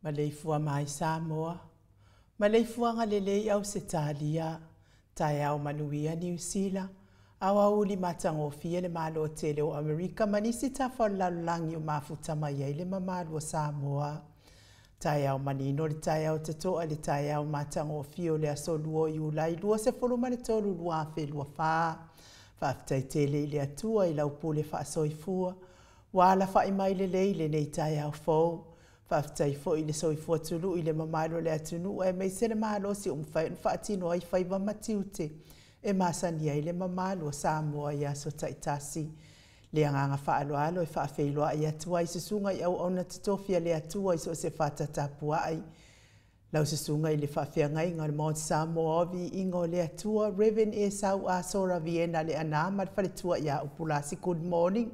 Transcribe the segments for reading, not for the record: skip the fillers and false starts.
Maleifua mai Samoa. Maleifua ngalele au Setalia. Tai au manuia New Zealand. Awa uli matangofia le malo tele o Amerika manisi tafalalangi o mafuta mai le mamalo o Samoa. Tai au manino le tai au tatoa le tai au matangofia le asoluo iulai lua se folumane tolu lua fe lua faa. Faftai tele ile atua ila upule fa soifua. Wala fa imai le leile nei tai au fau. Faftai fo ile soifua tulu ile mamalo le atunu e meise le malo si umfaatino ai faiva matiute. E masani ai le mamalo Samoa ia so taitasi. Le anganga whaaloalo e whaafeiloa i atua i susunga i au na tutofia le atua i so se whatatapua ai. Lau susunga i le whaafeangai ngā le Mount Samoa ovi ingo le atua Reverend e sau a sora viena le anama le whaletua ia upulasi good morning.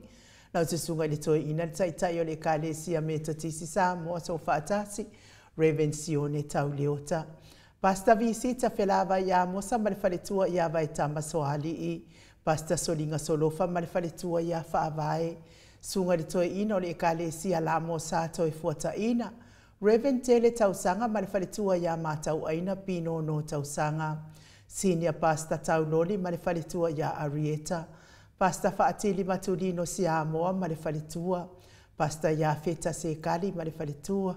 Lau susunga i le toi ina le taitai o le kālesia me tatisi Samoa so whaatasi Reverend Sione tau leota. Pasta visita felava ia mosa ma le whaletua ia vai tama soali i. Pasta solinga solofa ma le whaletua ia whaavae. Sunga le toi ina o le kālesia la mosa toi fuata ina. Reverend Tele tausanga ma le whaletua ia mātau aina pino no tausanga. Senior Pasta tauloli ma le whaletua ia Arieta. Pasta whaatili matulino si Samoa ma le whaletua. Pasta ia feta se kali ma le whaletua.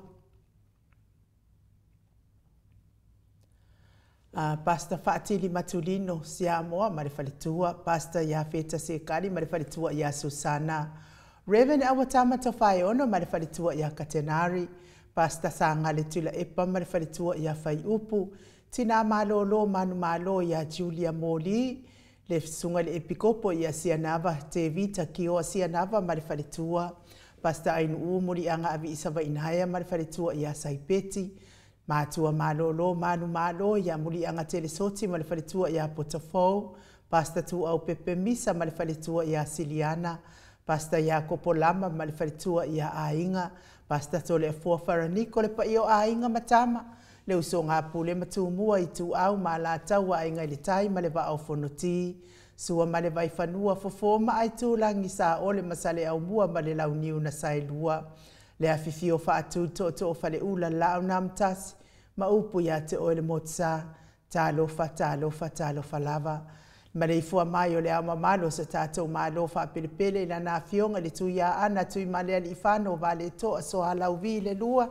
Pasta Fatili Matulino, Samoa, ma le whaletua. Pasta ia feta se kari, ma le whaletua ia Susana. Reverend Awatama Tawhai ono, ma le whaletua ia Katenari. Pasta Sanga le tula epa, ma le whaletua ia Whai Upu. Tina malolo manu malo ia Julia Moli. Le sunga le epikopo ia Sianava, te vita kioa Sianava, ma le whaletua. Pasta ainu umuri anga avi isawa inhaya, ma le whaletua ia Saipeti. Mātua malolo, manu malo, ia muli anga telesoti, ma le whaletua ia Potafou. Pasta tu au pepe misa, ma le whaletua ia Siliana. Pasta ia Kopolama, ma le whaletua ia Ainga. Pasta tole afua Wharaniko, le pa io Ainga matama. Le uso ngā pule matu mua i tu au, ma la tau a inga le tai, ma le va au whanoti. Sua ma le vai whanua fofoma ai tu langi sa ole masale au mua, ma le lau niu na sailua. Le afifio whaatu to whale ula lao namtasi, ma upu ia te oele motsa, talofa lava. Ma le ifua mai o le au mamalo sa tātou malo wha pelepele na nā fionga le tu ia ana tui malea li whano vale toa so halau vi le lua,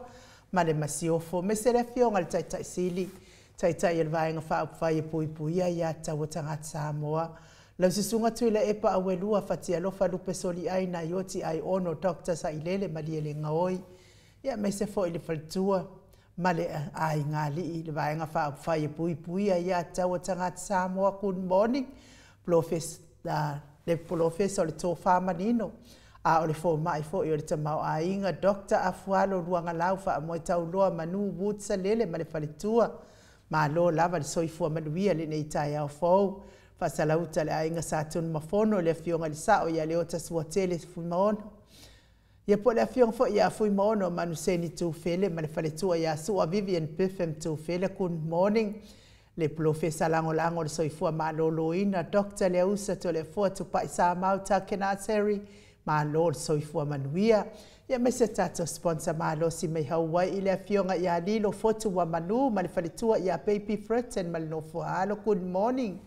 ma le masiofo. Me se le fionga le taitai sili, taitai el vaenga wha upwhai e puipuia ia tawa tangata Samoa. Lau sisunga tui la epa awelua whati alofa lupe soli ai na ioti ai ono Dr. Sailele maliele ngaoi. Ia me se fo ili whalitua. Male ai ngā li le vaenga wha upwhai e puipuia ia tawa tangata Samoa good morning. Le professor le tō whamanino. A o le fo mai fo i o le tamau a inga Dr. Afualo ruanga lau wha amoe tau loa manu wutsa lele ma le whalitua. Ma lo lava le soifua manuia le nei tai au fau. Fasalauta le ainga sa tun mafono le fionga li sao ia le ota suatele fui maono. Ia po le fionga fo ia fui maono manu seni tu fele ma le whaletua ia sua Vivian Piffem tu fele good morning. Le profesa lango le soifua ma lolo ina Dr. Leusa to le fua tu pai sa mauta kenaseri ma lo le soifua manuia. Ia me se tato sponsor ma lo si mei Hawaii le fionga ia lilo fotu wa manu ma le whaletua ia Baby Fretten ma le nofua alo good morning.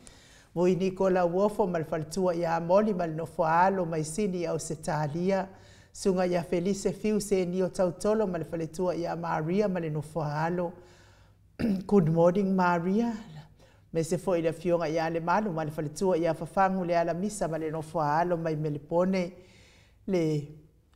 Moi Nicola Wofo mal faltua ia moli mal no foalo mai sini au Setalia. Sunga ia Felice Fiu se ni o tautolo mal faletua ia Maria mal no foalo. Good morning Maria. Me se foi le fionga ia le malu mal faletua ia fafangu le ala misa mal no foalo mai melipone le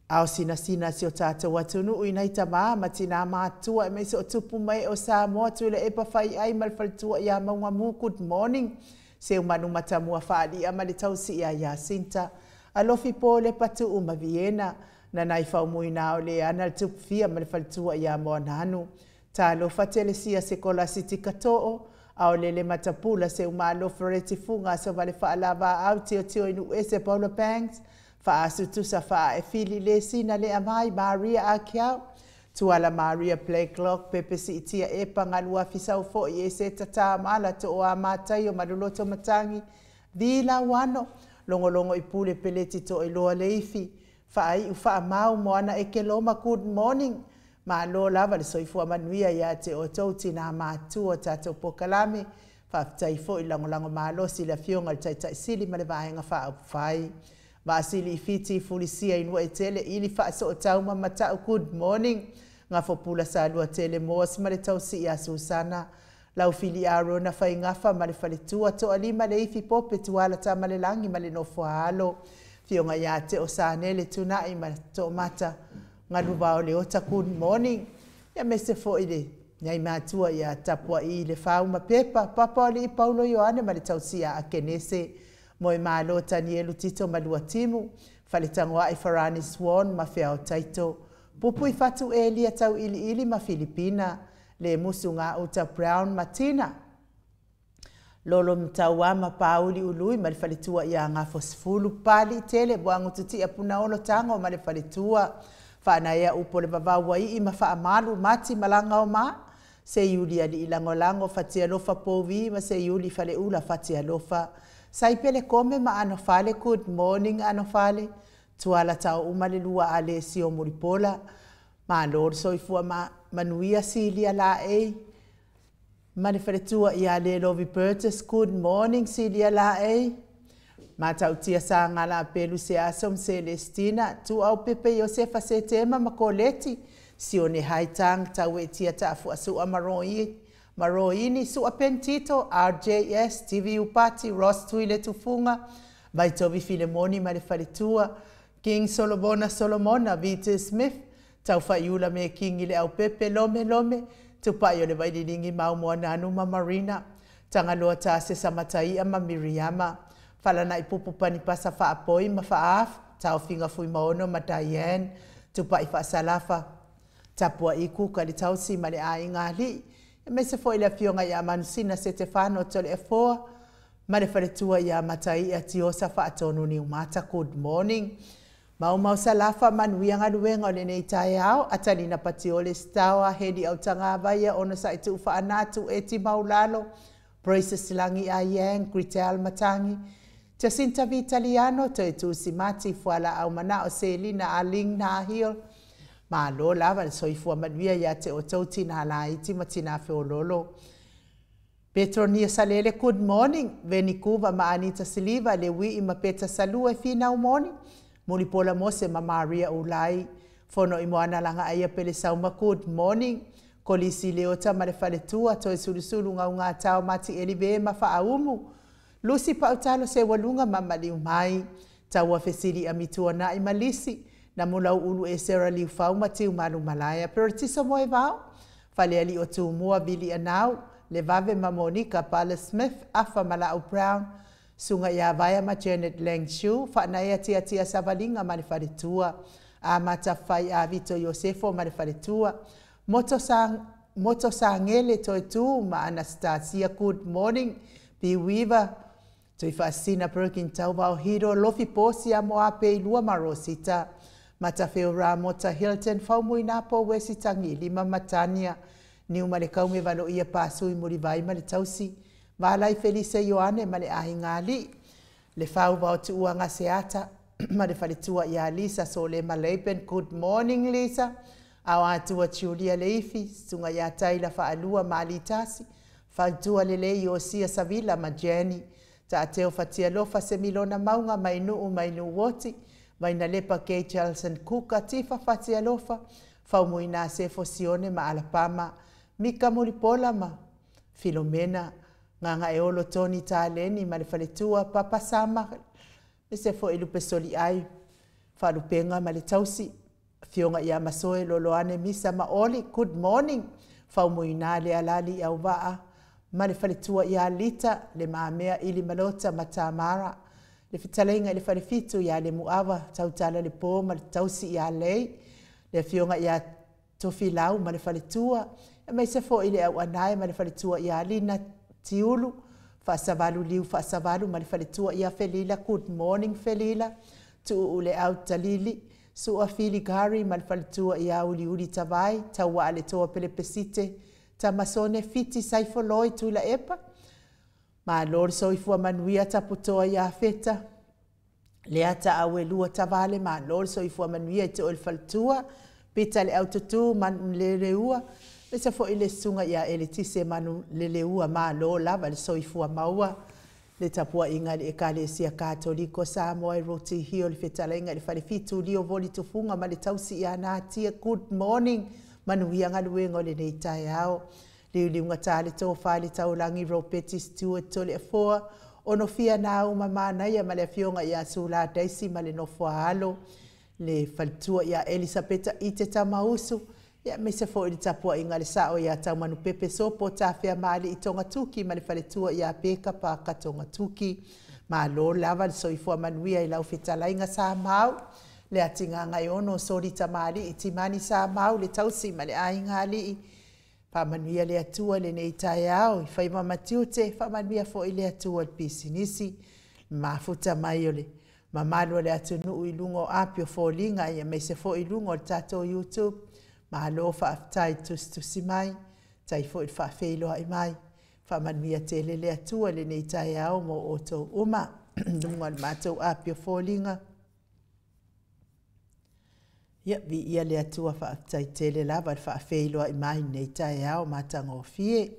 au sina si o tata watunu uina itama matina matua me se o tupu mai o Samoa tu le epa fai ai mal faletua ia maungamu good morning. Se umanu matamua whaali ama le tausi ia Jacinta. Alofi po le patu uma Viena. Na nai whaumui nao le ana le tupufia ma le whalitua ia Moananu. Ta alofa telesia se kola siti katoo. Ao le matapula se uma alofa reti funga so vale whaalava au tio inu ese Paula Banks. Whaasu tusa wha e fili le sina le amai Maria Akiao. Tuala Maria Playclock pepe si itia e pangalua fisau fo i e se tata mala to o amatai o maluloto matangi. Vila wano, longo i pule peleti to e loa leifi. Whaai u wha mau moana e ke loma good morning. Ma lo lava le soifua manuia ia te o tau tina mātua tātou pokalame. Whaftai fo i lango malo si la fionga tai tai sili ma le vahenga wha au whai. Wa sili i fiti fulisia inua e tele ili wha so o tau ma matau good morning. Ngā fopula sa lua tele moas ma le tau si ia Susana. Lau fili aro na whai ngafa ma le whaletua to alima le ifi pope tuala ta ma le langi ma le nofo halo. Fionga ia te o sa nele tunai ma to mata. Ngā ruwa o le ota good morning. Ia me se fo i le. Ngai mātua ia tapua i le whau ma pepa. Papa o le i Paulo Ioane ma le tau si a kenese. Moe mālo tani elu tito ma lua timu. Whale tangoa i Farani Swan ma whea o taito. Pupu i fatu e lia tau ili ma Filipina. Le musu ngā uta Brown Martina. Lolo mtaua ma pauli ului ma le whaletua ia ngā fosfulu pali tele buangu tuti a puna olo tango ma le whaletua. Whaana ea upo le wawawa i ma wha amalu mati malanga o ma. Se yuli ali ilango lango fatia lofa povi ma se yuli fale ula fatia lofa. Saipele kome ma ano fale good morning ano fale. Tuala tau umale lua ale si o muripola. Ma lor soifua ma manuia Silia la e. Ma le wharetua i ale Lovi Burtis, good morning Silia la e. Ma tau tia sa ngala pelu se asom Celestina, tu au pepe Josefa se tema ma koleti. Si o ne haitang tau e tia ta afu asu a maroini su a pentito, RJS, TV upati, Ross tuile tufunga. Vai tovi Filemoni ma le wharetua. King Solomona, Vita Smith. Tau whaiula me kingi le au pepe lome. Tu pai o le waidiringi mau mua nanu ma Marina. Tanga loa ta se samatai ma Miriama. Falana i pupu pani pasa wha apoi ma wha af. Tau finga fui maono ma Diane. Tu pai wha salafa. Tapua i kuka li tau si ma le a ingali. E me se foi le fionga ia manusina se te whano tole e foa. Ma le wharetua ia matai a tiosa wha atonu ni umata. Good morning. Mau salafa manuia ngaluenga o le nei tae au, atalina pati o le stawa, hedi au tanga vaya, ona sa itu ufa anatu eti maulalo, Braces Silangi a Yang, Gritel Matangi, Jacinta Vitaliano, to itu simati fuala au mana o Selina Aling na hil, ma lo lava le soifua manuia ya te o tauti na halaiti matina feololo. Petronia Salele, good morning, Venikuva ma Anita Siliva, le wi ima peta salu e fina u morning, Muripola Mose ma Maria Ulai. Fono i moana langa aia pele sauma good morning. Kolisi leota ma le whaletua toi sulusulu ngā tau mati elive ma whaaumu. Lucy pautalo se walunga ma maliu mai. Taua fesili amitua na i malisi. Na mulau ulu e sera liu whau matiu malu malaya. Pero tiso moe vau. Whalea li o tu mua vili anau. Le vave ma Monica Pala Smith afa malau Brown. Sunga ia vaya ma Janet Langshu, whaana ea tia savalinga ma le wharetua. A mata whai a Vito Iosefo ma le wharetua. Moto sa ngele toi tu ma Anastasia, good morning. Bi Weaver, toi whaasina Perkin Taubau Hiro, lofi posi a moa pe ilua ma Rosita. Mata wheo Mota Hilton, whaumui napo wesitangi lima matania. Niu ma le kaume valo ia pasui muri vai ma le tausi. Valai Felice Ioane ma le ahi ngali. Le whau wau tu uanga seata. Ma le whaletua ia Lisa so le Maleipen. Good morning Lisa. Au atua Julia Leifi. Sunga ia taila whaalua ma alitasi. Whautua le lei o sia Savila ma Jenny. Ta ateo fatia lofa se milona maunga mainu woti. Maina lepa Kay Charleston Kuka tifa fatia lofa. Whaumuina se fosione ma Alabama. Mika Muripola ma Filomena. Nganga e olo Tony Taleni ma le whaletua Papa Sama. E se fo ilupe soli ai. Whalupenga ma le tausi. Fionga ia masoe loloane misa ma oli. Good morning. Whaumuina le alali au waa. Ma le whaletua ia Lita. Le maamea ili malota ma Tamara. Le fitalenga le whalefitu ia le muawa. Tautala le po ma le tausi ia lei. Le fionga ia tofi lau ma le whaletua. E mai se fo ili au anai ma le whaletua ia Lina Tiulu, whaasavalu liu whaasavalu ma le whaletua ia Felila, good morning Felila, tu ule au talili, sua Fili Gari ma le whaletua ia uli tawai, taua ale toa pelepesite, ta masone fiti saifoloi tu la epa, ma lor soifua manuia taputoa ia feta, lea ta awe lua tavale ma lor soifua manuia te o le whaletua, pita le autotu manu le ua, le sa fo ile sunga ia ele tise manu le ua ma lo lava le soifua maua, le tapua inga le ekalesia katoliko sa moa i roti hio le fetala inga le fale fitu lio voli tufunga ma le tausi ia na tia good morning, manu ia ngaluengo le nei tai ao, le unga tale tō whale tau langi ropeti Stuart tole afoa, ono fia na uma mana ia ma le fionga ia sula daisi ma le nofua halo, le faltua ia Elisabeta i te tamausu, ia me se fo i tapua inga le sao ia tau manu pepe sopo ta fia maali i tonga tuki ma le faletua ia peka pa ka tonga tuki, ma lo lava le soifua manuia i lau fetala inga sa mau, le atinga ngai ono sori ta maali i timani sa mau le tausi ma le ainga li pa manuia le atua le nei tai au, i fai mamatiu te, fa manuia fo i le atua le pisinisi, ma futa mai ole. Ma malua le atu nuu i lungo apio fo linga ia me se fo i lungo le tato YouTube, ma alo fa aftai tusi mai, tai fo i fa feilo ai mai, fa manuia te le atua le nei tai au mo oto uma, lungo le mato apio fo linga. Ia vi ia le atua fa aftai te le lava fa feilo ai mai nei tai au matanga o fie.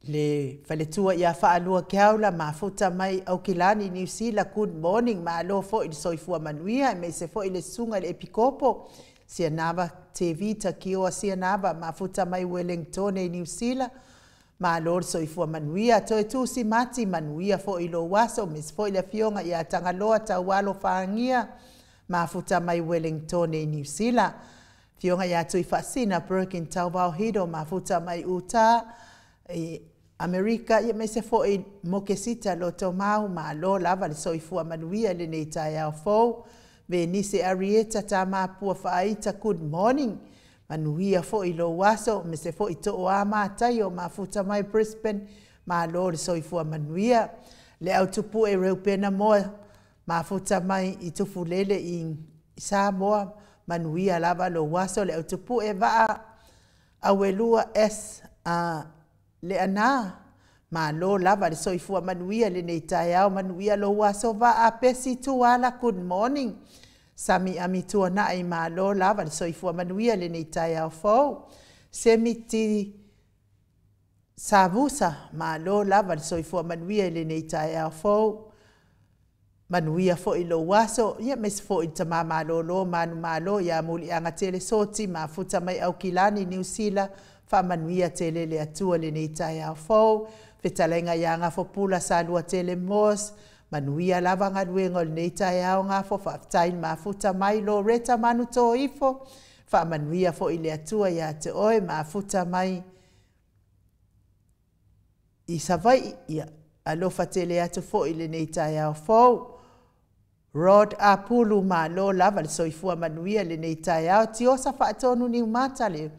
Le faletua ia whaalua keaula ma futa mai au kilani New Zealand good morning ma alo fo i soifua manuia me se fo i le sunga le epikopo sia nava TV ta kioa sia nava ma futa mai Wellington e New Zealand ma alo soifua manuia to e tu si mati manuia fo i lo waso me se fo i le fionga ia tangaloa ta walo whaangia ma futa mai Wellington e New Zealand fionga ia tui fasina Birkin Taubau Hido ma futa mai Utah Amerika ia me se fo i mokesita lo tomau ma lo lava le soifua manuia le nei tai au fo ve nise Arieta ta mapua whaaita good morning manuia fo i lo waso me se fo i to o ama tayo ma futa mai Brisbane ma lo le soifua manuia le au tupu e reu pena moa ma futa mai i tufu lele i Samoa manuia lava lo waso le au tupu e vaa awelua le ana ma lo lava le soifua manuia le nei tai au manuia lo waso va a pesi tuala good morning sami amitua nai ma lo lava le soifua manuia le nei tai au fo semiti savusa ma lo lava le soifua manuia le nei tai au fo manuia fo i lo waso ia mes fo i tama ma lo manu ma lo ia muli anga tele soti ma futa mai au kilani New Zealand fa manuia tele le atua le nei tai au fo fetalenga ia nga fo pula sa lua tele mos manuia lava nga duengo le nei tai au nga fo faftain ma futa mai lo reta manu to ifo fa manuia fo i le atua ia te oe ma futa mai i savai ia alofa tele atu fo i le nei tai au fo Rod Apulu ma lo lava le soifua manuia le nei tai au tiosa fa atonu ni umata le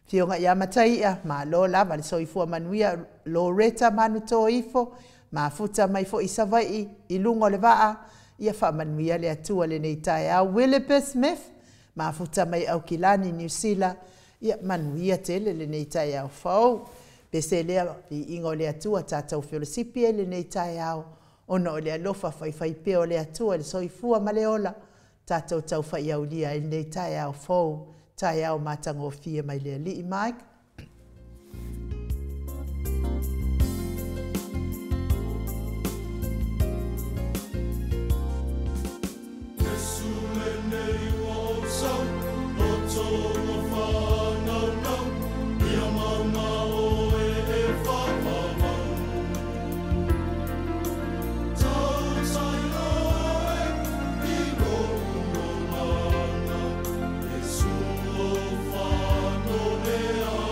fionga ia mataia ma lo lava le soifua manuia lo reta manu to ifo ma futa mai fo isavai i lungo le vaa ia fa manuia le atua le nei tai au Willibeth Smith ma futa mai au kilani New Zealand ia manuia tele le nei tai au fau pese lea i ingo le atua tatau Felicipi le nei tai au ono le alofa fai peo le atua le soifua maleola tatau tau fai au lia le nei tai au fau tai au matango fia mai le li Mike. Oh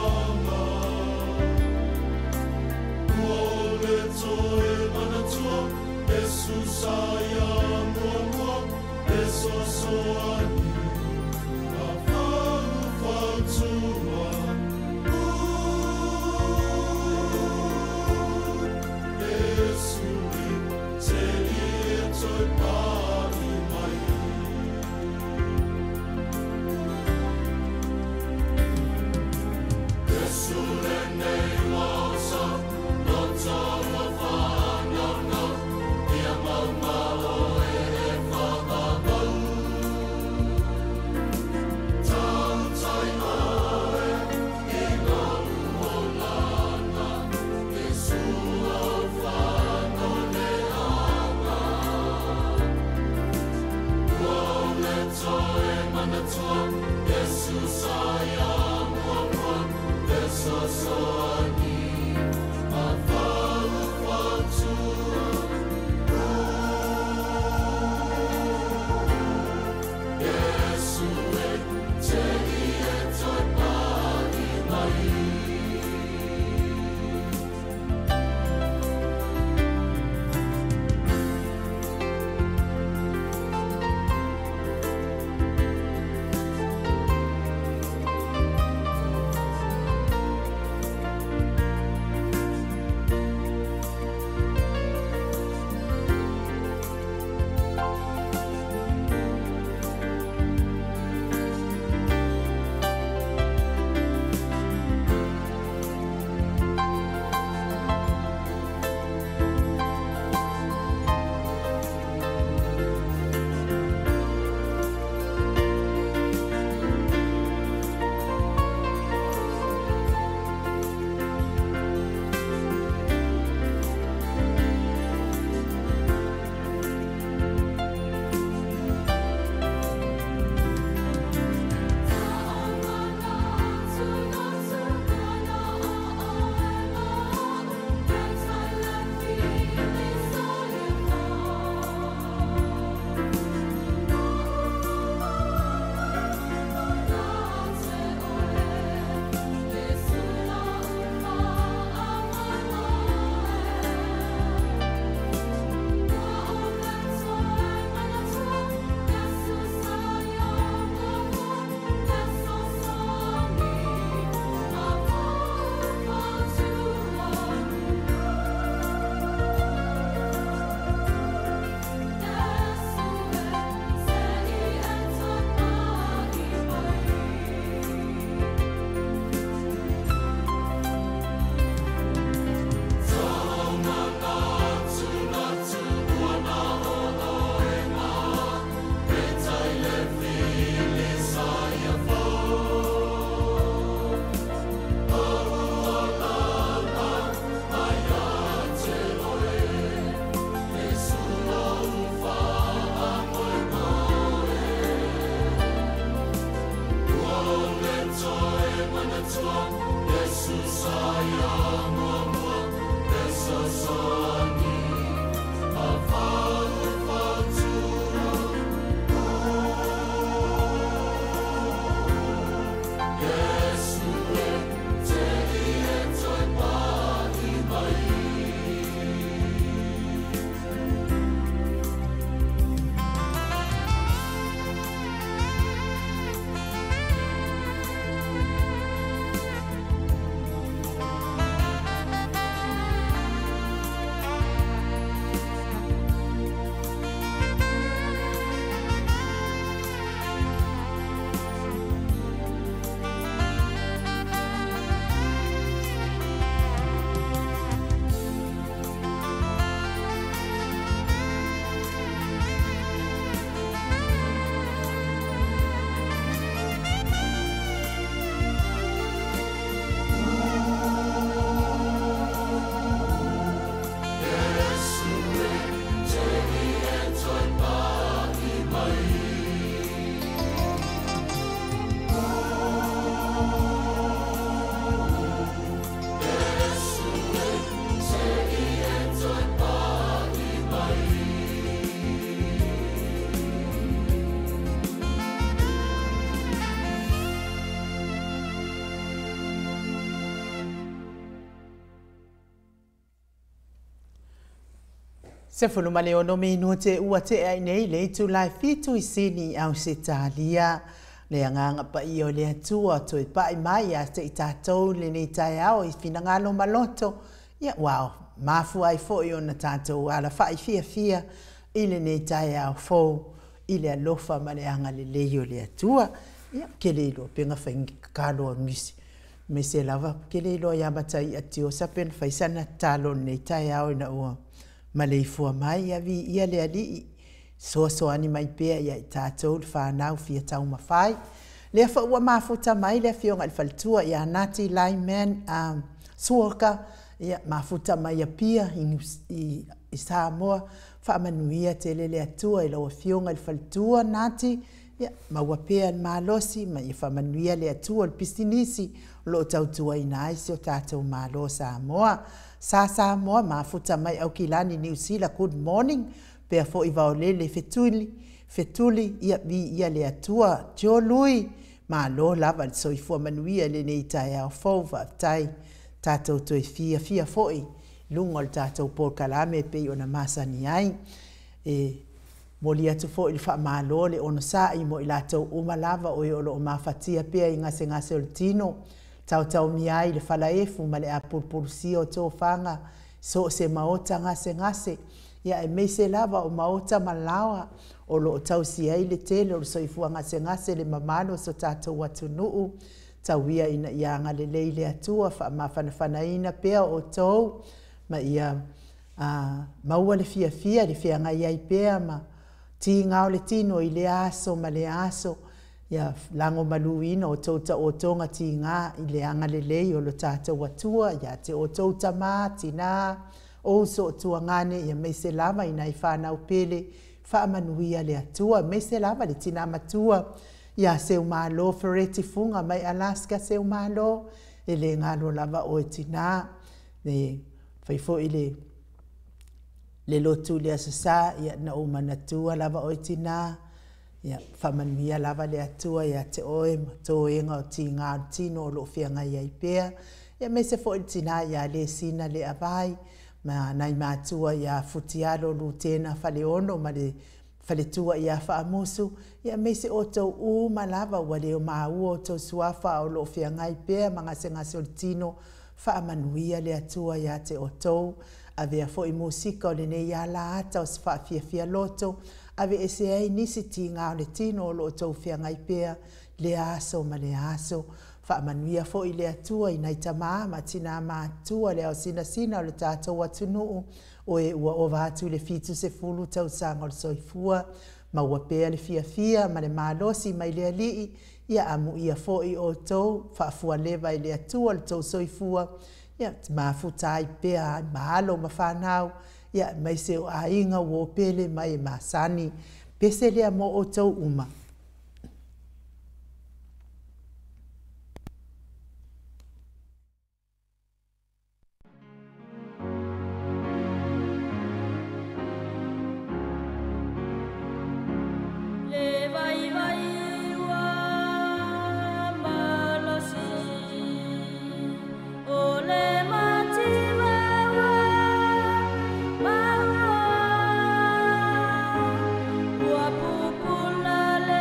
Se fulu male ono minu te ua te ai nei le tu lai fitu I sini au se talia. Le anganga pa I o le atua to I pa I mai a te I tātou le nei tai au I fina ngalo maloto. Ia wow, mafu ai fo I o na tātou ala fai fia I le nei tai au fo I le alofa ma le anga le leo le atua. Ia ke le ilo penga whaingi kakalo ngisi. Me se lava ke le ilo yabatai ati o sapen faisana talo nei tai au na ua. Ma le ifua mai avi ia le ali so ani mai pea ia I tātou whanau fia tau mawhai. Lea wha ua mafuta mai lea fionga I whalitua ia nati Lyman suoka ia mafuta mai a pia I Samoa whaamanuia te lele atua I laua fionga I whalitua nati ia maua pea malosi ma ia whaamanuia le atua le pisinisi lo tautua I naisi o tātou malo Samoa. Samoa mafuta mai au kilani New Zealand good morning pea fo I vaolele fetuli ia le atua jo lui ma lo lava le soifua manuia le nei tai au fova tai tātou toi fia foi lungo le tātou Paul Kalame pe ona masani ai moli atu foi le whaamalo le ono sai mo I lātou uma lava o lo mafatia pea I ngase o le tino tau miai le falaefu ma le a purpurusia o tō whanga so se maota ngase ia meise lava o maota malawa o lo tau si ai le tele o soifua ngase le mamano so tātou atu nuu tau ia ina ianga le leile atua mawhanawhanaina pea o tō ma ia maua le fia le whianga iai pea ma ti ngao le tino I le aso ma le aso ia lango maluina o tauta o tonga ti ngā I le anga le lei o lo tātou atua ia te o tauta mā tina o so tua ngane ia meise lava ina I whanau pele whaamanuia le atua meise lava le tina matua ia seu malo fereti funga mai Alaska seu malo le ngalo lava o tina le whaifo I le lotu le asasa ia na o manatua lava o tina ia whamanuia lava le atua ia te oe tō enga o ti ngā tino o lo whianga iai pea ia meise fo I tina ia le sina le avai ma nai mātua ia futiaro lutena fale ono ma le fale tua ia whaamusu ia meise o tau ma lava wale o maua o tau suafa o lo whianga I pea ma ngase o tino whaamanuia le atua ia te o tau avea fo I musika o le nei ala ata o se whaafia loto ave ese ai nisi ti ngā o le tino o lo tau whianga I pea le aso ma le aso whaamanuia fo I le atua I nai tamaa ma tina mātua le au sina o le tātou atunuu o ua o vātu le fitu se fulu tau sanga o le soifua ma ua pea le fia ma le malosi mai le alii ia amu ia fo I o tau whaafua lewa I le atua le tau soifua ia mafuta ai pea mahalo ma whanau ia mai se o ainga wo pele mai masani pese lea mo o tau uma. Pupula le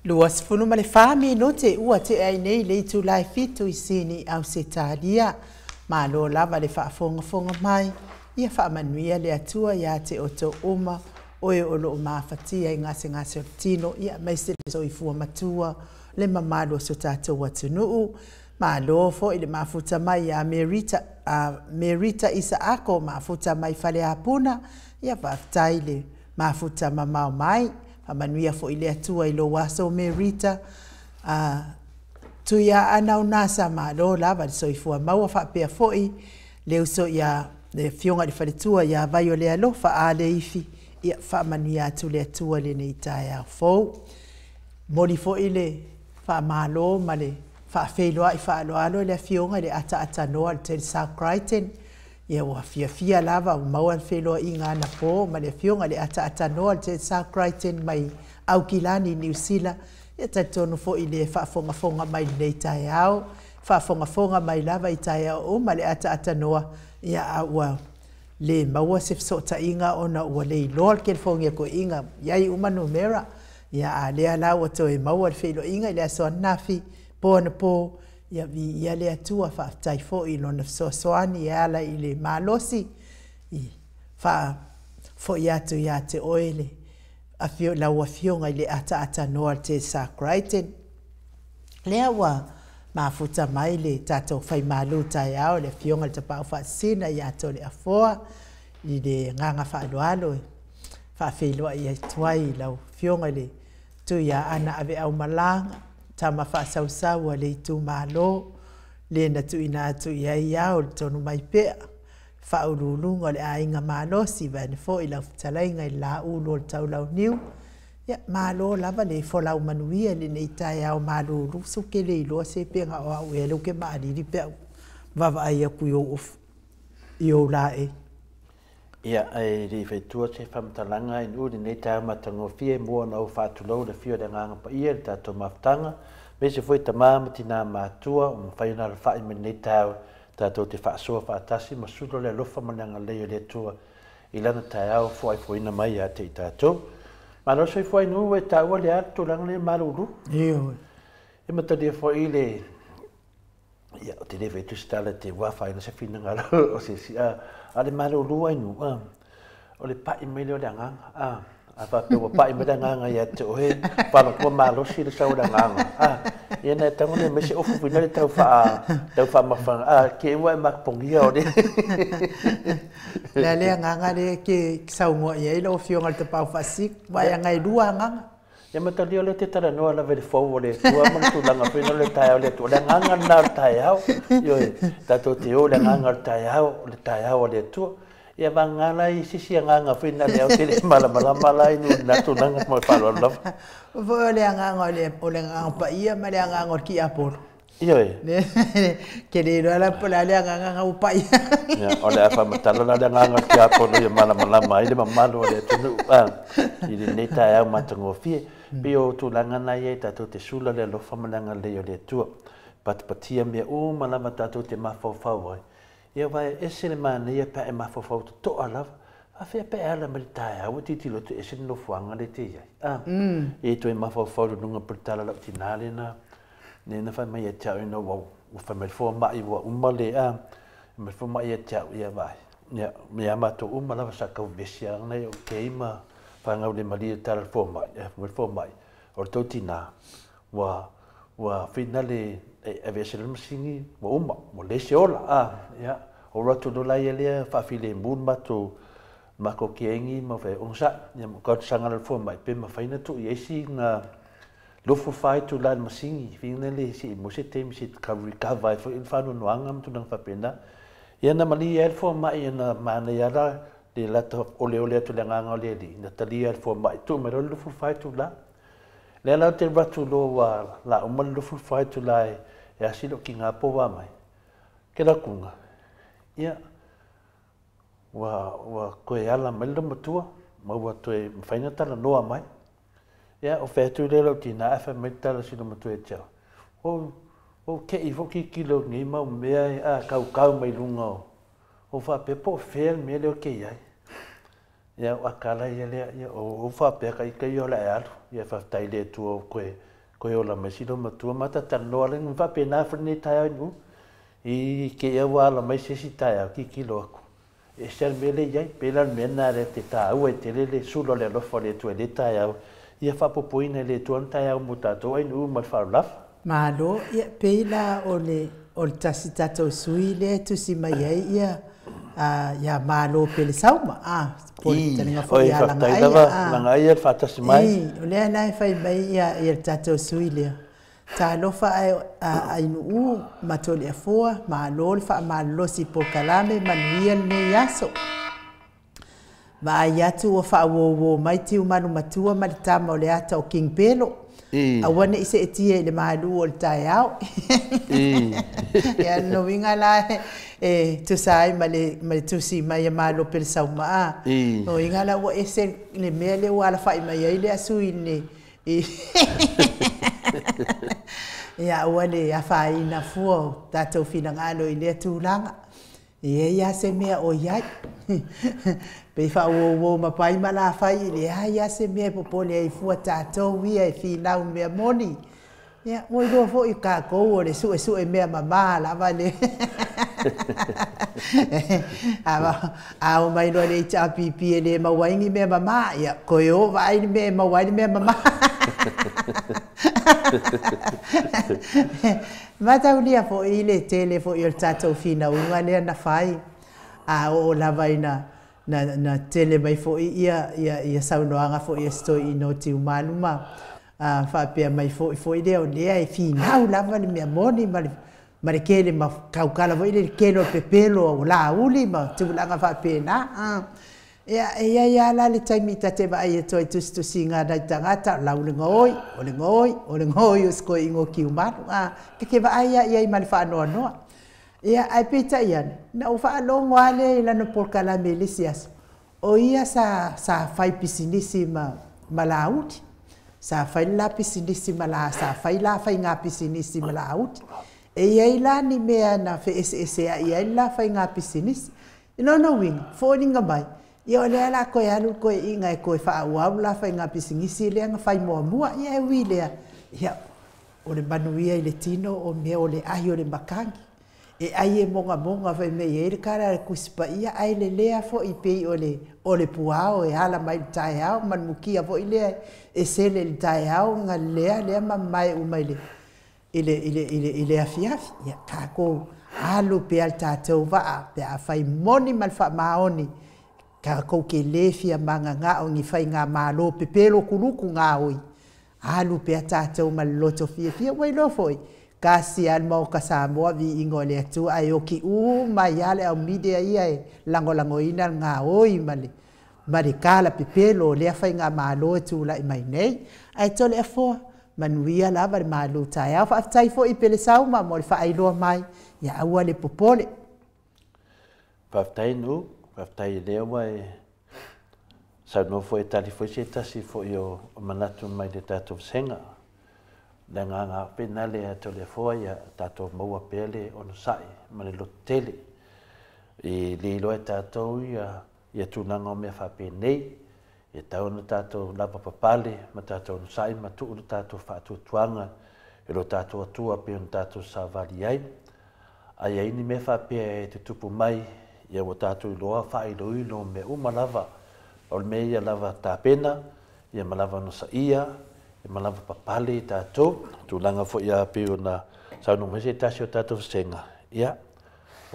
Luas funu ma le fami no te ua te ai nei le tu lai fitu I sini au se talia. Ma lo lava le whaafonga mai. Ia whaamanuia le atua ia te oto uma. Oe o lo mawhatia I ngase o tino. Ia meise le soifua matua. Le mamalo so tātou atunuu. Ma lo fo I le mafuta mai a Merita Isa Ako mafuta mai fale apuna. Ia whaftai le mafuta mamau mai. Manuia fo ile atua I lo waso Merita tu ia ana unasa ma lo lava so I fua maua fa pe foi le uso ia le fionga di faletua ia vai o le alofa a le ifi ia fa manuia tu le atua le nei taia fo moli fo ile fa malo male fa felo ai fa lo alo le fionga le ata no al tel South Crichton ia wa fia lava o mau felo inga na po ma le fionga le ata no al tel South Crichton mai au kilani New Zealand ia tatono fo ile fa fonga mai le tai au fa fonga mai lava I tai au ma le ata noa ia wa le maua se sota inga ona wa le lol kel fonga ko inga ia I umano mera ia le ala o to e maua felo inga le so nafi po ia vi ia le atua fa tai fo I lona soani ia la ile malosi I fa fo ia tu ia te oile a fio la wa fionga ile ata no te South Crichton le wa mafuta mai le tato fai malu tai ao le fionga te pa fa sina ia to le afoa I le nganga fa alo fa filo ia twai la fionga le tu ia ana ave au malanga tama fa sau le tu malo le na tu ina tu ia o tonu mai pe fa ululunga le ainga malo si van fo I la talainga I la ulo tau lau niu ya malo lava le fo lau manuia le nei tai au malo rusu ke le lo se penga o au e lo ke mali di pe vava ai ku yo la e ia ai ri fe tua se famtalanga in uri nei tai matango fie mo na o fa tu lo le fio de nganga pa ia ta to maftanga me se foi tamama tina matua o fai na fa I nei tai tato te whaasoa whaatasi ma sulo le lofa mananga leo le tua I lana tai au fwai fwina mai a te tato. Ma no soi fwai nuu e taua le atu langa le maruru. Iyo. E mata le fwai le ia o te lewe tu stala te wawhai na se fina ngalo o se si a le maruru ai nu o le pai me leo le anganga a whapewa pai me le anganga ia te ohe whama kua malosi le sau le anganga ia nei tango le mese ofu fina le tau wha mawhanga ke ua e makpongia o le le anganga le ke sau ngoa ia ilo fionga te pau whasik vai angai dua anganga ia mata leo le te tara noa la vele fau o le tua mana tu langa pina le tai au le tua le anganga na le tai au ioi tato te o le anganga le tai au o le tua ia vangala I sisi anganga fina leo te le malama inu na tu langa mo falo love vo le anganga o le anganga pa ia ma le anganga ki apolo ioi ke le la pola le anganga o pa ia ia o le afa matalo la le anganga ki apolo ia malama ile mamalo le tunu ile nei tai au matango fie pio tu langa na ia tato te sula le lofa malanga leo le tua patpatia me o malama tato te mafau ia vai ese le mana ia pa e mafofau to alava a fe pe ala me tai au titilo te ese no fuanga le te ia e to e mafofau nunga portala la tinale na ne na fa mai tau no wo fa me fo mai wo umale me fo mai tau ia vai ia me ama to umala sa ka vesia na o keima fa ngau le mali tal fo mai me fo mai o to tina wa finale e vese le msingi mo uma mo le seola ya o rato do la ele fa file mun mato mako kengi mo fe onsa ya ko sanga le fo mai pe ma faina tu yesi na lo fo fai tu la msingi finale si mo se tem si ka recover fo il fa no angam tu nang fa pena ya na mali el fo mai na mana ya la de la to ole tu le nganga ole di na tali el fo mai tu me lo fo fai tu la le la te rato lo wa la o mal lo fo fai tu la e asilo ki ngā pōwa mai. Ke la kunga. Ia, wa koe ala mai lo matua, ma wa toe mwhaina tala noa mai. Ia, o whētu lelo ki nā awha mai tala silo matua e tau. O ke I foki kilo ngi mau mea kau mai lunga o. O wha pepo whēl mea leo ke iai. ia o akala ia lea ia o whapeka i kai o la e alu ia whaftai lea tua o koe o la mesilo matua mata tanoa le ngā whapena whane tai au nu i ke ia wala mai sesi tai au ki kilo aku e ser mele iai pela mena re te tā au e te le sulo le lofa le tua le tai au ia whapopoina le tua tai au mo tātou ai nu mat whaulafa Malo ia pela o le tasi tatou sui le tusi mai ai ia ia malo pele sauma oi whaftai langa ia whatasi mai o lea nai whai mai ia tatou sui lea tā lofa ai nuu matoli a fua malo le wha malosi po kalame manuia le nei aso ma ai atu o wha wo mai tiu manu matua ma le tama o le ata o King Pelo awana ise etie le malu o le tai au ia no winga la tu sai ma le tusi mai malo pel sauma o inga la o ese le mele wala fai mai ai le asui ne ia wale ya fai na fu tato fina ngalo i le tulanga ia se mea o iai pe fa wo ma pai mala fai le ia se mea popole ai fu tato wi ai fina un mea moni ia mo do fo i ka ko o le su e mea mama la vale au mai no le cha pipi le ma waingi me mama ia ko yo vai me ma waingi me mama mata ulia fo ile tele fo il tato fina unga le na fai o la vaina na tele mai fo ia saunoanga fo ia sto i no ti umanuma fa pe mai fo ide o le ai fina u la vale me moni ma le kele ma kaukala vo ile kelo pepelo o la uli ma tu la fa pe na ia la le taimi tate ba ia toi tu singa da tangata la o le ngoi o sko ingo ki umanu ke ba ia ma le fa no ia ai pita ia na o fa lo ngale la no por kala melisias o ia sa fai pisinisi ma lauti sa fai la pisinisi ma la sa fai la fai nga pisinisi ma lauti ia ila ni mea na fe ese ia ila fai nga pisinisi no wing fo ninga mai ia le ala ko alu ko inga ko fa wa la fa nga pisingisi le nga fa mo ia wi le ia o le manuia ile tino o me o le ai o le makangi ai monga fa me ia kara kuspa ia ai le fo i pe o le puao ala mai tai au man mukia fo ile se le tai au nga le ma mai o mai le ile afia ia ka ko alu pe al tatou va pe a fa moni mal fa maoni ka ko ke lefia manga nga o ngi fai nga malo pepelo kuluku nga oi alu pe tatou mal loto fia wai lo foi kasi al mo ka mo vi ingole tu ayoki mai ale au media ia lango ina nga oi mali kala pepelo le fai nga malo tu la mai nei ai tole e fo manuia la va malo tai fa tai fo i pele sau ma mo fa ai lo mai ya awale popole pa tai no Whaftai lea wai sau no fo e tali fo se tasi fo i o manatu mai le tātou senga. Le nganga pena lea to le fo ia tātou maua pele ono sai ma le lotele. I li loe tātou ia tūnanga o mea whapenei. E tau na tātou lapa papale ma tātou ono sai ma tuu na tātou whaatuatuanga. E lo tātou atua pe on tātou sa vali ai. Ai ai ni mea whapea e te tupu mai ia o tātou loa whaeloilo me umalava. O le mea ia lava tāpena, ia malava no sa ia malava papale i tātou. Tūlanga fo ia peo na saunu mese tasi o tātou senga. Ia,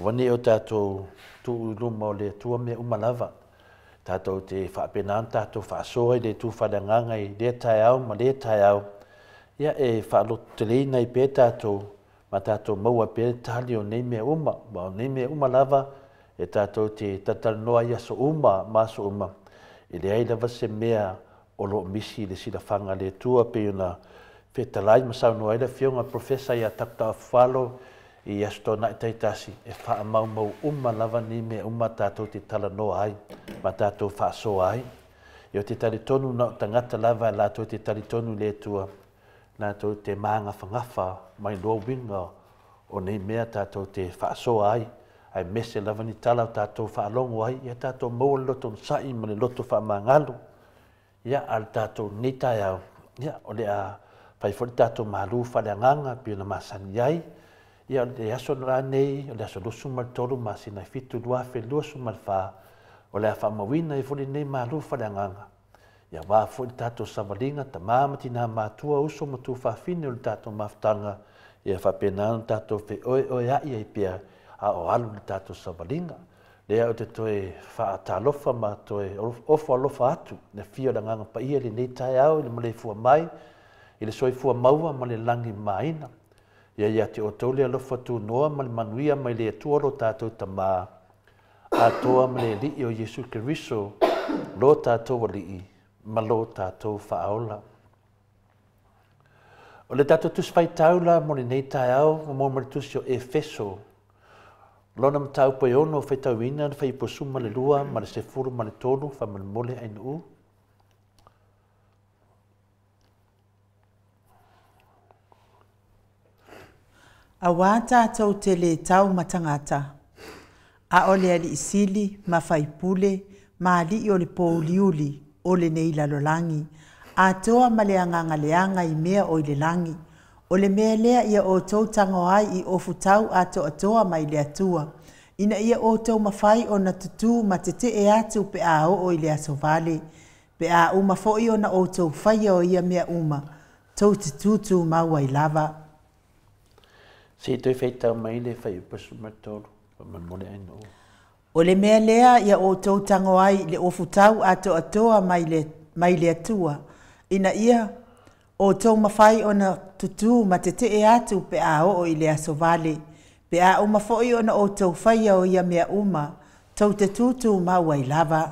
wani o tātou tu luma o le tua me umalava. Tātou te whaapena an tātou whaasoa i le tu whananganga i le tai au ma le tai au. Ia e whaalotelei i pe tātou, ma tātou maua pe tali o nei mea uma, ma o nei mea umalava, e tātou te tatalanoa ia so uma, maso uma. I le aila vase mea o lo misi le sila whanga le tua pe una whetalai masau no aila whionga profesa ia takta whalo i astona i taitasi e wha mau uma lava ni mea uma tātou te talanoa ai, ma tātou whaasoa ai. I o te talitonu na tangata lava e lātou te talitonu le tua, lātou te maanga whangafa mai loa winga o nei mea tātou te whaasoa ai, ai mese lava ni tala o tātou whaalongo ai, ia tātou maua loto sai ma le loto whaamangalo, ia al tātou nitai au, ia o le a pai fori tātou malu whaleanganga pio na masani ai, ia o le aso nara nei, o le aso lusu martolu masina fitu lua whelua su malwha, o le a whamawina i fori nei malu whaleanganga. Ia wā fori tātou savalinga, ta māmati nā mātua uso matu whawhine o le tātou maftanga, ia whapenana tātou whi oe ai ai pia, a o alu le tātou savalinga. Lea o te toe whaatalofa ma toe ofa alofa atu, le fio da nganga pa ia le nei tai au, le male fua mai, i le soifua maua ma le langi maina. Ia te o tole alofa tu noa ma le manuia mai le tuolo tātou ta mā, a toa ma le li o Jesu Keriso, lo tātou wa li ma lo tātou whaaola. O le tātou tuswhai taula mo le nei tai au, mo mo le tusi o Efeso, lona matau pai ono fai tauina, fai posu ma le lua, ma le sefuru ma le tonu, fa ma le mole ainu u. A wā tātou te le tau matangata, a o le ali isili, ma fai pule, ma li o le pōliuli, o le nei lalolangi, a toa ma le anganga leanga i mea o le langi, o le mea lea ia o tau tango ai i ofu tau a toa mai le atua, ina ia o tau mawhai o na tutu ma te te e atu pe a o i le aso vale, pe a uma foi o na o tau whai o ia mea uma, tau te tutu maua i lava. Se toi feitau mai le fai upasu matoro, ma mole ainu u. O le mea lea ia o tau tango ai le ofu tau a toa mai le atua, ina ia o tau mawhai o na tutu ma te te e atu pe a o i le aso vale, pe a uma foi o na o tau whai o ia mea uma, tau te tutu maua i lava.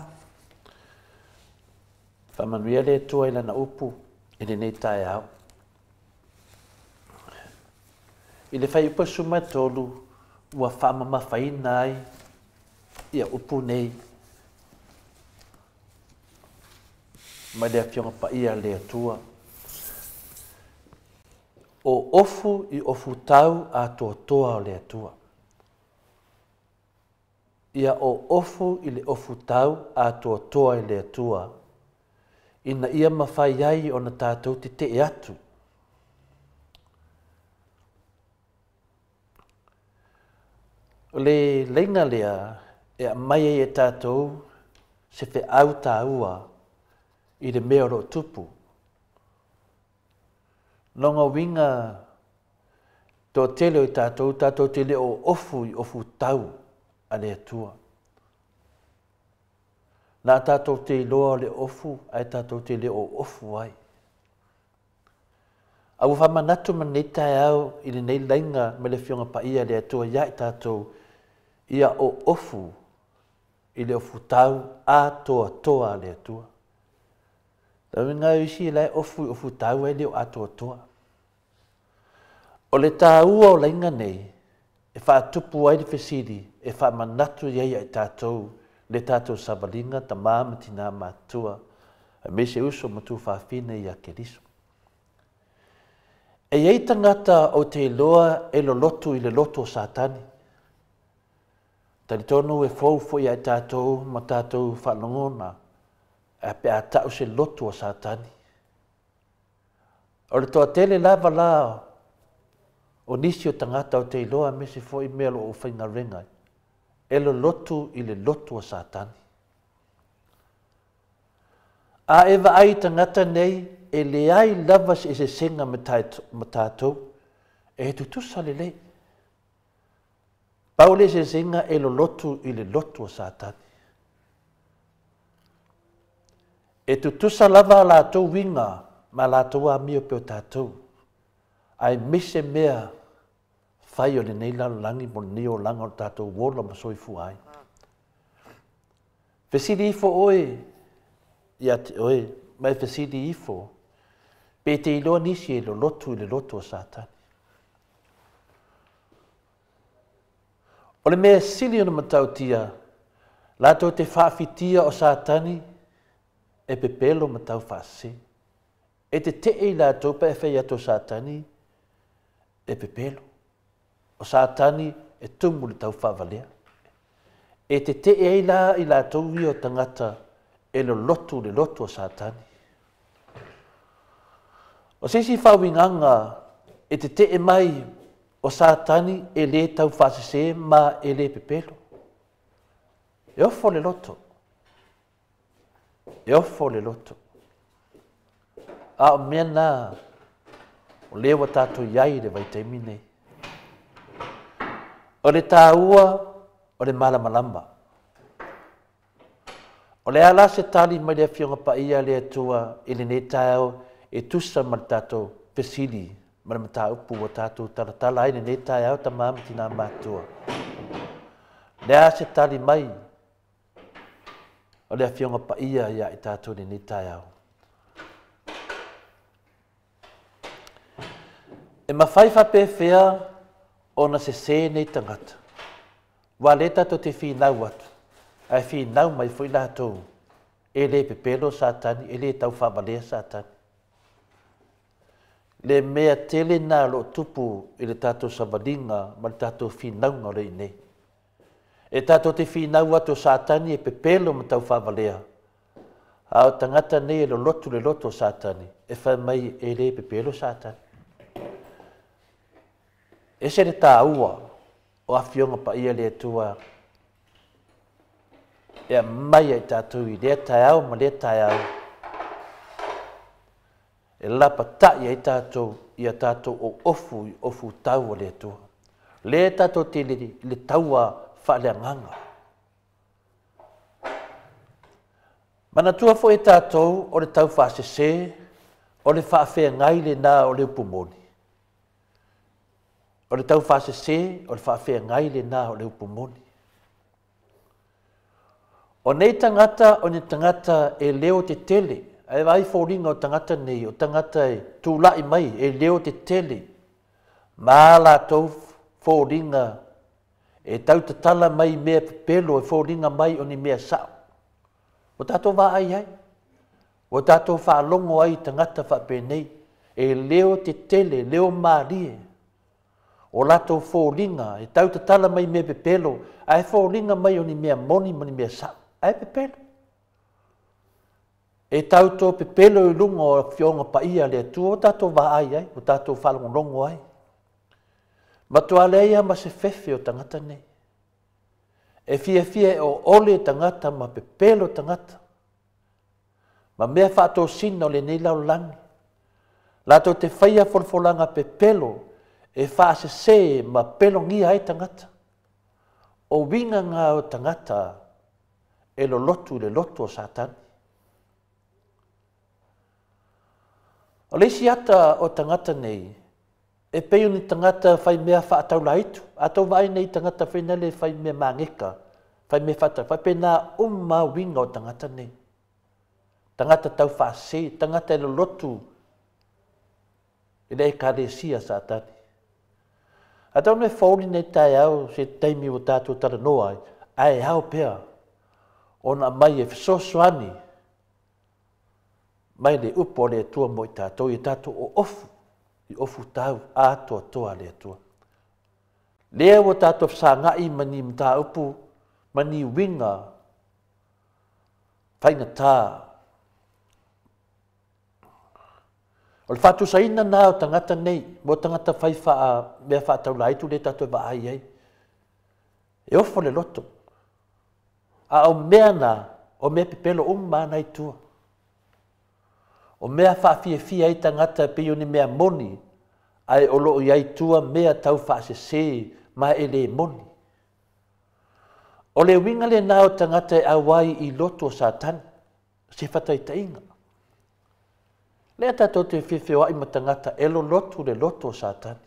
Whamanuia le tua ila na upu, i le nei tae au. I le whai upasu matolu, ua whamama whai nai, ia upu nei. Mai lea fionga pa ia le atua. O ofu i ofu tau a toa o le atua. Ia o ofu i le ofu tau a toa i le atua. Ina ia mawhai ai o na tātou te e atu. O le leina lea e mai e tātou se fe au tā ua i le mea ro tupu. Longa winga tō tele o tātou tele o ofu i ofu tau a le atua. Nā tātou te loa le ofu, ai tātou tele o ofu ai. Au whamanatu man nei tai au i le nei lainga me le fionga pa ia le atua ia i tātou ia o ofu i le ofu tau a toa le atua. Tau ngā isi lai ofu i ofu tau e leo a toa. O le tā ua o lainga nei, e wha tupu ai le whesiri, e wha manatu iei ai tātou, le tātou savalinga ta māmati nā mātua, a me se uso matu whawhine i a keriso. E iei tangata o te loa e lo lotu i le loto o Satani. Tani tonu e fōu i ai tātou ma tātou whanongona, a pe a tau se lotu o Satani. O le toa tele lava la o nisi o tangata o te iloa me se fōi mea lo o whainga rengai. E lo lotu i le lotu o Satani. A ewa ai tangata nei e le ai lava se senga me tātou e he tutusa le lei. Paule se senga e lo lotu i le lotu o Satani. E tutusa lava la tau winga ma la tau a mio peo tātou. Ai mise mea whai o le nei langi mo neo langa o tātou wola ma soifu ai. Whesiri ifo oe, ia te oe, mai whesiri ifo, pe te iloa nisi e lo lotu i le lotu o Satani. O le mea sili ona matautia, lato te whaafitia o Satani, e pepelo matau whaase. E te tei lato pa e whai ato Satani, e pepelo. O Satani e tumu le tau whavalea. e te e i la tau i o tangata e le lotu o Satani. O sisi whawinganga e te e mai o Satani e le tau whasese ma e le pepelo. E ofo le loto. E ofo le loto. A o mea nā o lewa tātou iai le vaitaimi nei. O le tāua o le malamalama. O le ala se tali mai le fionga pa ia le atua i le nei tāo e tusa ma le tātou pesili ma le mata upu o tātou talatala ai le nei tāo ta mamati nā mātua. Le ala se tali mai o le fionga pa ia i tātou le nei tāo. E mawhai whapewhea o na se nei tangata. Wa le tato te whinau atu. Ai whinau mai fwoi lātou. E le pepelo Satani, e le tau whavalea Satani. Le mea tele nā lo tupu i le tato savalinga ma le tato whinau ngā rei nei. E tato te whinau atu Satani e pepelo ma tau whavalea. Ao tangata nei e lo loto Satani. E whai mai e le pepelo Satani. E se le tā ua o awhionga pa ia le tua e mai ai tātou i le tai au ma le tai au. E lapa tai ai tātou i a tātou o ofu tau o le tua. Le tātou te le taua whaaleanganga. Mana tua fo e tātou o le tau whaasese o le whaafea ngai le nā o le upumoni. O le tau whaasese, o le whaafea ngai le nā o le upumoni. O nei tangata, o nei tangata e leo te tele. Ai vai fōringa o tangata nei, o tangata e tūlai mai, e leo te tele. Mā la tau fōringa, e tau te tala mai mea pepelo, e fōringa mai o ni mea sao. O tātou wā ai. O tātou whaalongo ai tangata whapenei, e leo te tele, leo mārie. O lato fōringa, e tau te tala mai mea pepelo, ai fōringa mai o ni mea moni, ma ni mea sao, ai pepelo. E tau tō pepelo i lunga o fionga pa ia lea tu, o tātou wā ai, o tātou whalongonongo ai. Ma tua leia ma se fefe o tangata nei. E fia o ole tangata ma pepelo tangata. Ma mea whātou sina o le nei lau langi. Lato te whaia folfolanga pepelo, e whaasese ma pelongia ai tangata. O winga ngā o tangata e le loto o Satani. O leisi ata o tangata nei, e peo ni tangata whai mea whaataula itu. Atau vai nei tangata whenele whai mea mangeka, whai mea whaataula. Whai pena winga o tangata nei. Tangata tau whaase, tangata e le lotu, e le ekaresia Satani. A tau me whauri nei tai au se teimi o tātou tara noa ai hao pēr. Ona mai e whesosoani. Mai le upo le tua mo i tātou i tātou o ofu. I ofu tau atoa toa le tua. Lea o tātou whasangai mani mta upu, mani winga, whainga tā. O le whātu saina nā o tangata nei, mo tangata whai mea whātau laitu le tātou wa ai ai. E ofo le loto. A o mea nā, o mea pepelo mana i tua. O mea whaafia i tangata peo ni mea moni, ai o loo iai tua mea tau whaasese ma e le moni. O le winga le nā o tangata e awai i loto o Satani, se whatai tainga. Lea tātou te whiwhio ai ma tangata e lo lotu le loto o Satani.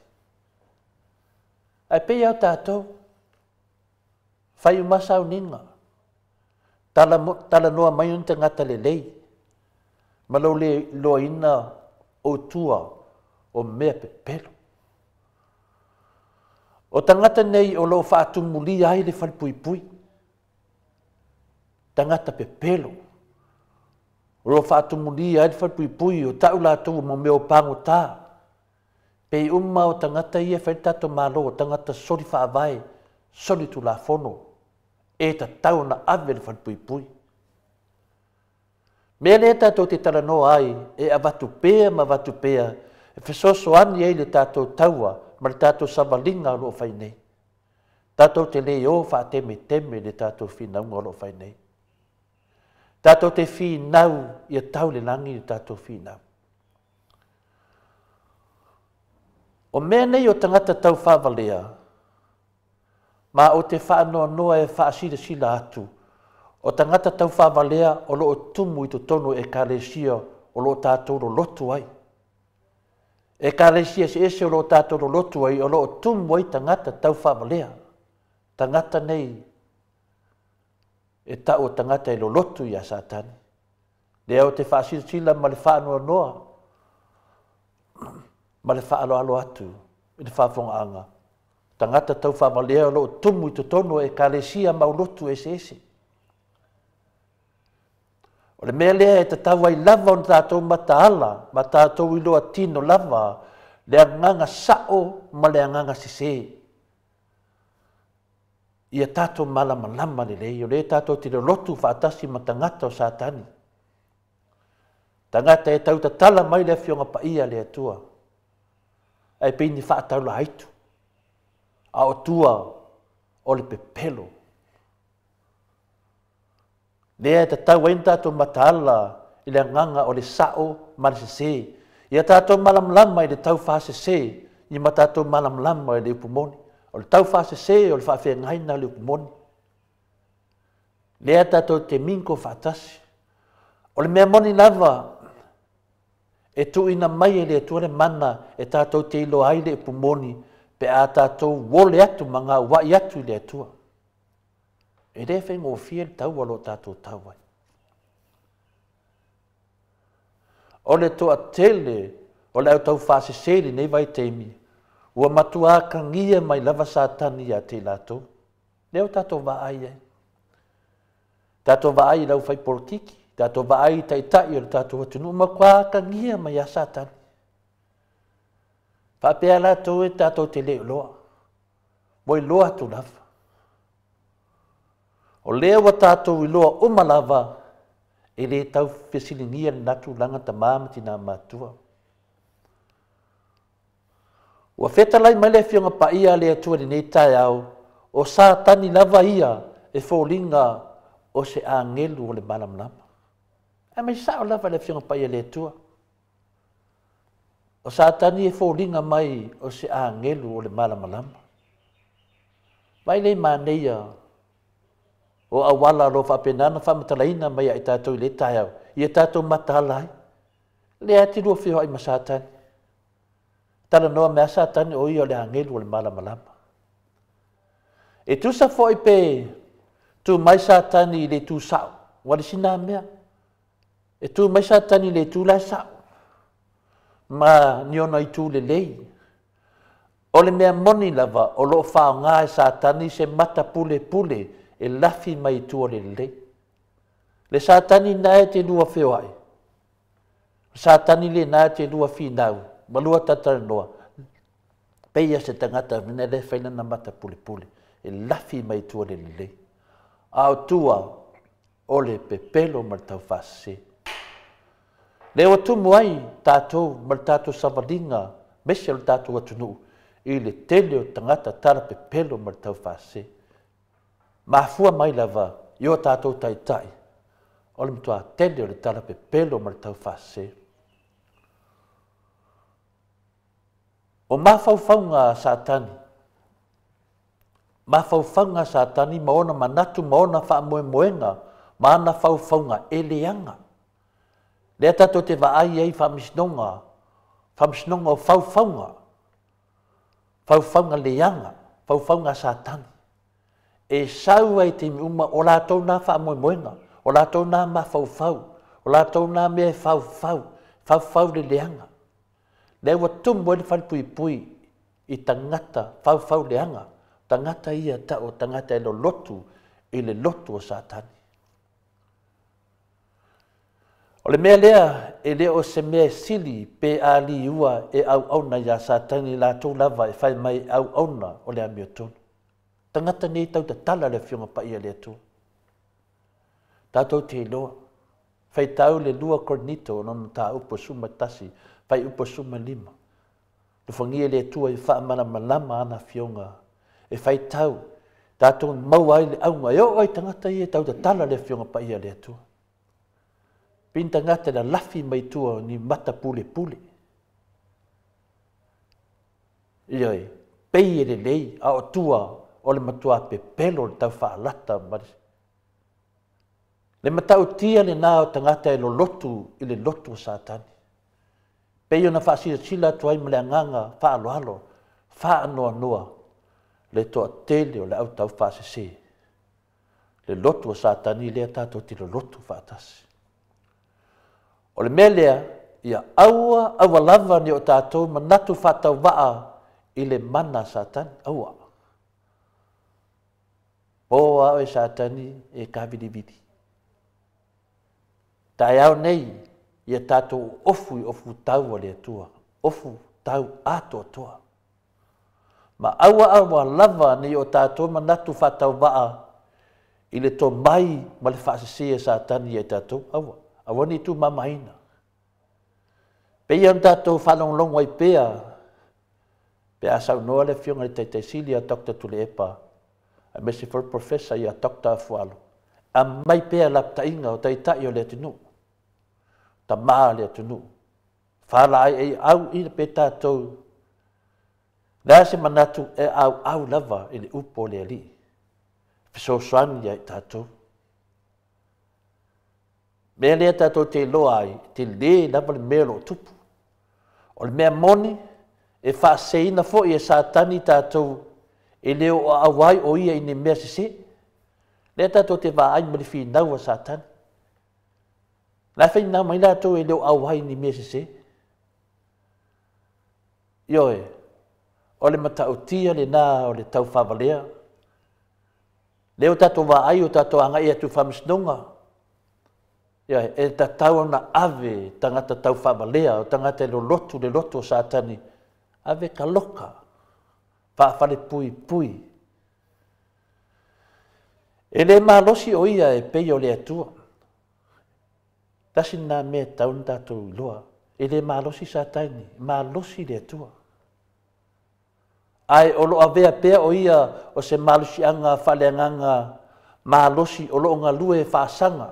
Ai pei au tātou, whai umasau ninga, tala noa mai un tangata le lei, malau le loa ina o tua o mea pepelo. O tangata nei o lo whaatumuli ai le whalpuipui. Tangata pepelo. O lo whaatumuli ai le whalpuipui o tau lātou mo meo pango tā. Pei o tangata ia whaitato malo o tangata sori whaavai, sori tu la fono. e ta tau na ave le whanpui pui. Mea le tātou te tarano ai, e avatu pēa ma avatu pēa, e whesoso ani ei le tātou taua, ma le tātou savalinga lo whai nei. Tātou te le o wha teme teme le tātou whinaunga lo whai nei. Tātou te whinau i a tau le langi le tātou whinau. O mea nei o tangata tau whawalea, ma o te whaanoa noa e whaasira sila atu, o tangata tau whawalea o loo tumu i to tonu e kālesia o loo tātou lo lotu ai. E kālesia se ese o loo tātou lo lotu ai o loo tumu ai tangata tau whawalea. Tangata nei e tau o tangata e lo lotu i a Satani. Lea o te whaasira sila ma le whaanoa noa, ma le whaalo alo atu i le whaafonga anga. Tangata tau whamalea o loo tumu i to tonu e kālesia mau lotu ese ese. O le mea lea e te tawa i lava o tātou mataala, ma tātou i loa tino lava, le anganga sao ma le anganga sese. Ia tātou malama lama le lei, o le tātou te lotu whaatasi ma tangata o Satani. Tangata e tau tala mai le fionga pa ia le atua. Ai pini whaatau la haitu. A o tua o le pepelo. Lea te tau wain tātou mataala i le nganga o le sao ma le sese. Ia tātou malam lama i le tau wha sese, i ma tātou malam lama i le upumoni. O le tau wha sese o le wha ngaina le upumoni. Lea tātou te minko whaatasi. O le mea moni lava, e tu ina mai e le atua le mana e tātou te ilo ai le upumoni, pe a tātou wole atu manga wai atu le atua. E re whengo fia le tau alo tātou tauai. O le toa tele, o le au tau whase seri nei vai teimi, ua matua ka ngia mai lava Satani a te lātou. Leo tātou wa ai e. Tātou wa ai lau whai politiki, tātou wa ai taitai o le tātou atunu, ma kua ka ngia mai a Satani. Whapea lātou e tātou te leo loa. Moi loa tu lava. O lea wa tātou i loa umalava e le tau whesilingia le natu langa ta māmati nā mātua. Ua whetalai mai le whionga pa ia le atua ni nei tai au, o Satani lava ia e wholinga o se angelu o le malamlama. E mai sao lava le whionga pa ia le atua. O Satani e wholinga mai o se angelu o le malamalama. Mai le maneia o awala lo whapenana whamatalaina mai a i tātou i le tai au. I a tātou matalai. Le ati rua whio ai ma Satani. Tala noa mea Satani o i o le angelu o le malamalama. E tu sa fo i pe tu mai Satani i le tu sao. Wale sina mea. E tu mai Satani i le tu lai sao. Ma niona i tu le lei. O le mea moni lava o lo whao ngā e Satani se mata pule pule e lafi mai tu o le lei. Le Satani nae te lua whio ai. Satani le nae te lua whinau. Malua tatara noa. Peia se tangata mene le whaina na mata pule pule. E lafi mai tu o le lei. Ao tua o le pepelo ma tau whase. Leo tumu ai tātou ma tātou savalinga mese o tātou atunu i le tele o tangata tara pepelo ma tau whase. Mafua mai lava i o tātou taitai o le mtua tele o le tara pepelo ma tau whase. O mawhauwhaunga Satani. Mawhauwhaunga Satani maona manatu maona wha moe moenga maana whauwhaunga eleanga. Lea tātou te waai ei whamisnonga o whauwhaunga. Whauwhaunga leanga, whauwhaunga Satani. E sau ai te miuma o lātou nā wha moe moenga, o lātou nā ma whauwhau, o lātou nā mea whauwhau le leanga. Lea wa tumu ele whalpui pui i tangata whauwhau leanga, tangata ia tau, tangata e lo lotu, i le lotu o Satani. O le mea lea, e lea o se mea sili pe a li ua e au auna ia Satani la tau lava e whai mai au auna o le amio tonu. Tangata nei tau ta tala le fionga pa ia le atua. Tātou te loa. Whai tau le lua kornito non tā upo suma tasi. Whai upo suma lima. Le whangia le atua i wha mana malama ana fionga. E whai tau. Tātou mau ai le aunga. Eo ai tangata ia tau ta tala le fionga pa ia le atua. Pin tangata la lafi mai tua ni mata pule pule. Ioi. Pei e le lei. A o tua. O le matua pe pelo le tau wha alata marisi. Le matau tia le nā o tangata e lo lotu i le lotu o Satani. Pei o na whaasira tuai ma le anganga wha alo alo, wha anoa noa, le toa tele o le au tau whaasese. Le lotu o Satani lea tātou ti le lotu whaatasi. O le melea, ia aua lava ni o tātou manatu whatau waa i le mana Satani, aua. O au e Satani e ka vidi vidi. Tai au nei, ia tātou ofu tau o le atua. Ofu tau ato toa. Ma aua lava ni o tātou manatu whatau waa i le tō mai ma le whaasisia Satani e tātou. Aua ni tu mamaina. Pea on tātou whalonglongo ai pea. Pea asau noa le fionga le taitaisili a Dr. Tuleepa. A Merciful Professor i a Dr. Afualo. A mai pea lapta inga o taitai o le atinu. Ta maa le atunu. Whala ai au i le pe tātou. Nā se manatu e au lava i le upo le ali. Fiso swani ai tātou. Mea lea tātou te loa ai, te le lava le mea lo tupu. O le mea moni, e whaaseina fo i e Satani tātou, e leo o awai o ia i ne mea sese. Lea tātou te wā ai mali whinau a Satani. Nā whaina mai nātou e leo au hai ni mea sese. Ioe, o le matau tia le nā o le tau whawalea. Leo tātou wā ai o tātou anga i atu whamisnonga. Ioe, e tātou na ave tangata tau whawalea o tangata le lotu o Satani. Ave ka loka. Whaafale pui pui. E le malosi o ia e pei o le atua. Tasi nā mea taun tātou loa, e le malosi Satani, malosi le atua. Ai o loa vea pea o ia o se malosi anga whaleanganga malosi o loo ngā lue whaasanga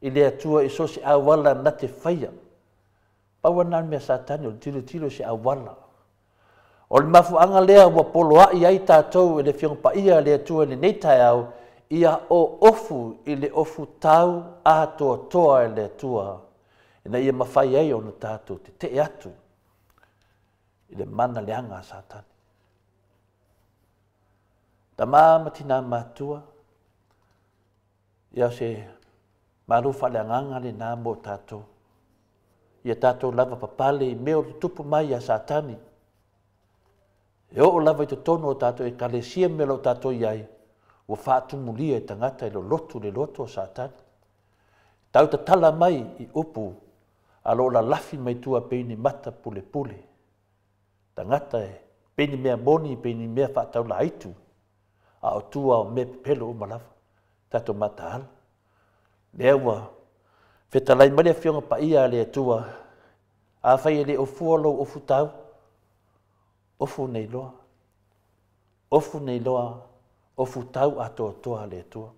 i le atua i so se awala na te whaia. Paua nā mea Satani o le tilo se awala. O le mafu anga lea ua poloa i ai tātou e le whiong pa ia le atua le neitai au, ia o ofu i le ofu tau a toa e le tua. Ina ia mawhai ai o na tātou te atu i le mana leanga a Satani. Ta māmati nā mātua, ia se marufa le anganga le nā mō tātou. Ia tātou lava papale i meo tupu mai a Satani. E o lava i te tono o tātou e kalesia me lo tātou iai. Ua whaatumulia e tangata e lo lotu o Satani. Tau ta tala mai i upu a lo la lafi mai tua peini mata pule pule. Tangata e peini mea moni, peini mea whaatau la aitu. A o tua o me pelo o malawa. Tato mata ala. Lea ua whetalai mare a whionga pa ia le tua. A whai e le ofu alo ofu tau. Ofu nei loa. Ofu nei loa. Ofu tau atoa le atua.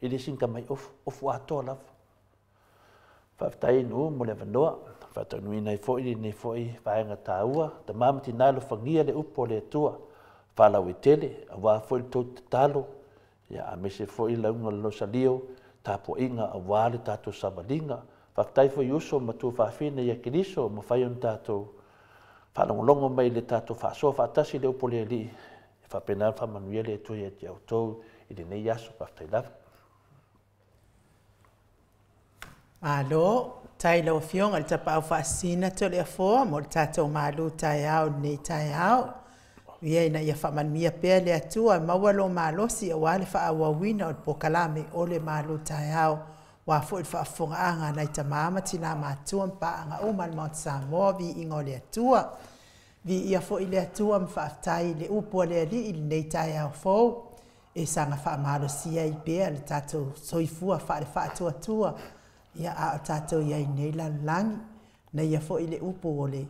I le sinka mai ofu atoa lava. Whaftai nu mo le wanoa. Whaftai nui nei foi nei foi whaenga tāua. Ta mamati nalo whangia le upo le atua. Whalau i tele. A wā foi tau te talo. Ia a mese foi launga lo salio. Tāpo inga a wāle tātou samalinga. Whaftai foi uso matua whawhine ia kiriso. Ma whaion tātou. Whanongolongo mai le tātou whaasoa whaatasi le upo le li. Whapenal whamanuia le tui e te autou i le nei aso paftai lava. Malo, tai lau fionga le tapa au whaasina to le afoa, mo le tātou malu tai au nei tai au. Ia ina ia whamanuia pēr le atua, mawalo malosi a wale whaawawina o le pokalame o le malu tai au. Wa fo il whaafonga anga nei ta mamati nā mātua mpa anga o man Mount Samoa vi ingo le atua. Vi ia fo ile atua mwhaftai le upo le ali ili nei tai au fau. e sanga whaamaro sia i bea le tātou soifua whaare whaatua ia a o tātou iai nei la langi na ia fo i le upo o le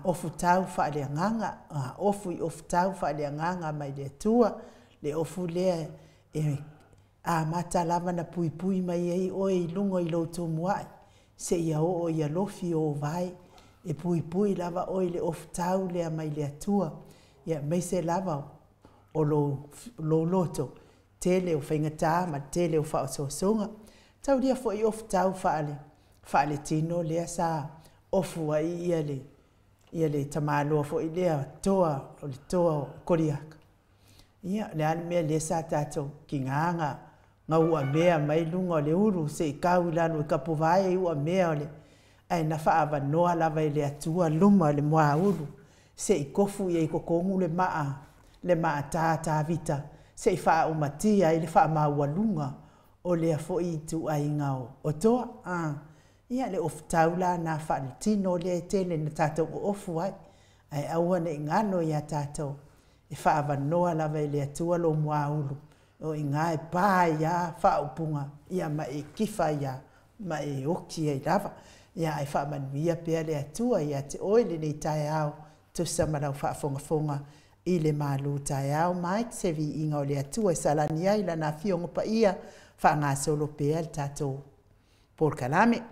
ofu tau whaare anganga ofu i ofu tau whaare anganga mai le atua le ofu lea e a mata lava na pui pui mai ei oi lungo i loutou muai se ia o ia lofi o vai e pui pui lava oi le ofu tau lea mai le atua ia mai se lava o lo loto tele o whaingata ma tele o whaososonga tau ria fo i ofu tau whaale tino lea sa ofu ai ia le tamaloa fo i lea toa o le toa o koriaka ia le ane mea le sa tātou ki nganga ngā ua mea mai lunga o le uru se i kau ilano i kapo vai ua mea o le ai na whaava noa lava i le atua luma le mua uru se i kofu i kokongu le maa tā vita se i wha umatia i le wha maua lunga o le afo i tu ai ngao o toa ia le ofu taula na wha le tino le tele na tātou o ofu ai aua ne ngano ia tātou e wha noa lava i le atua lo mua uru o i ngā e pā ia wha upunga ia ma e kifa ia ma e oki e lava ia ai wha manuia pia le atua ia te oile nei tae au tu samarau wha fonga i le malu tae au mai se vi inga o le atua e salani ai la na fionga pa ia wha ngā solo pia le tātou Paul Kalame.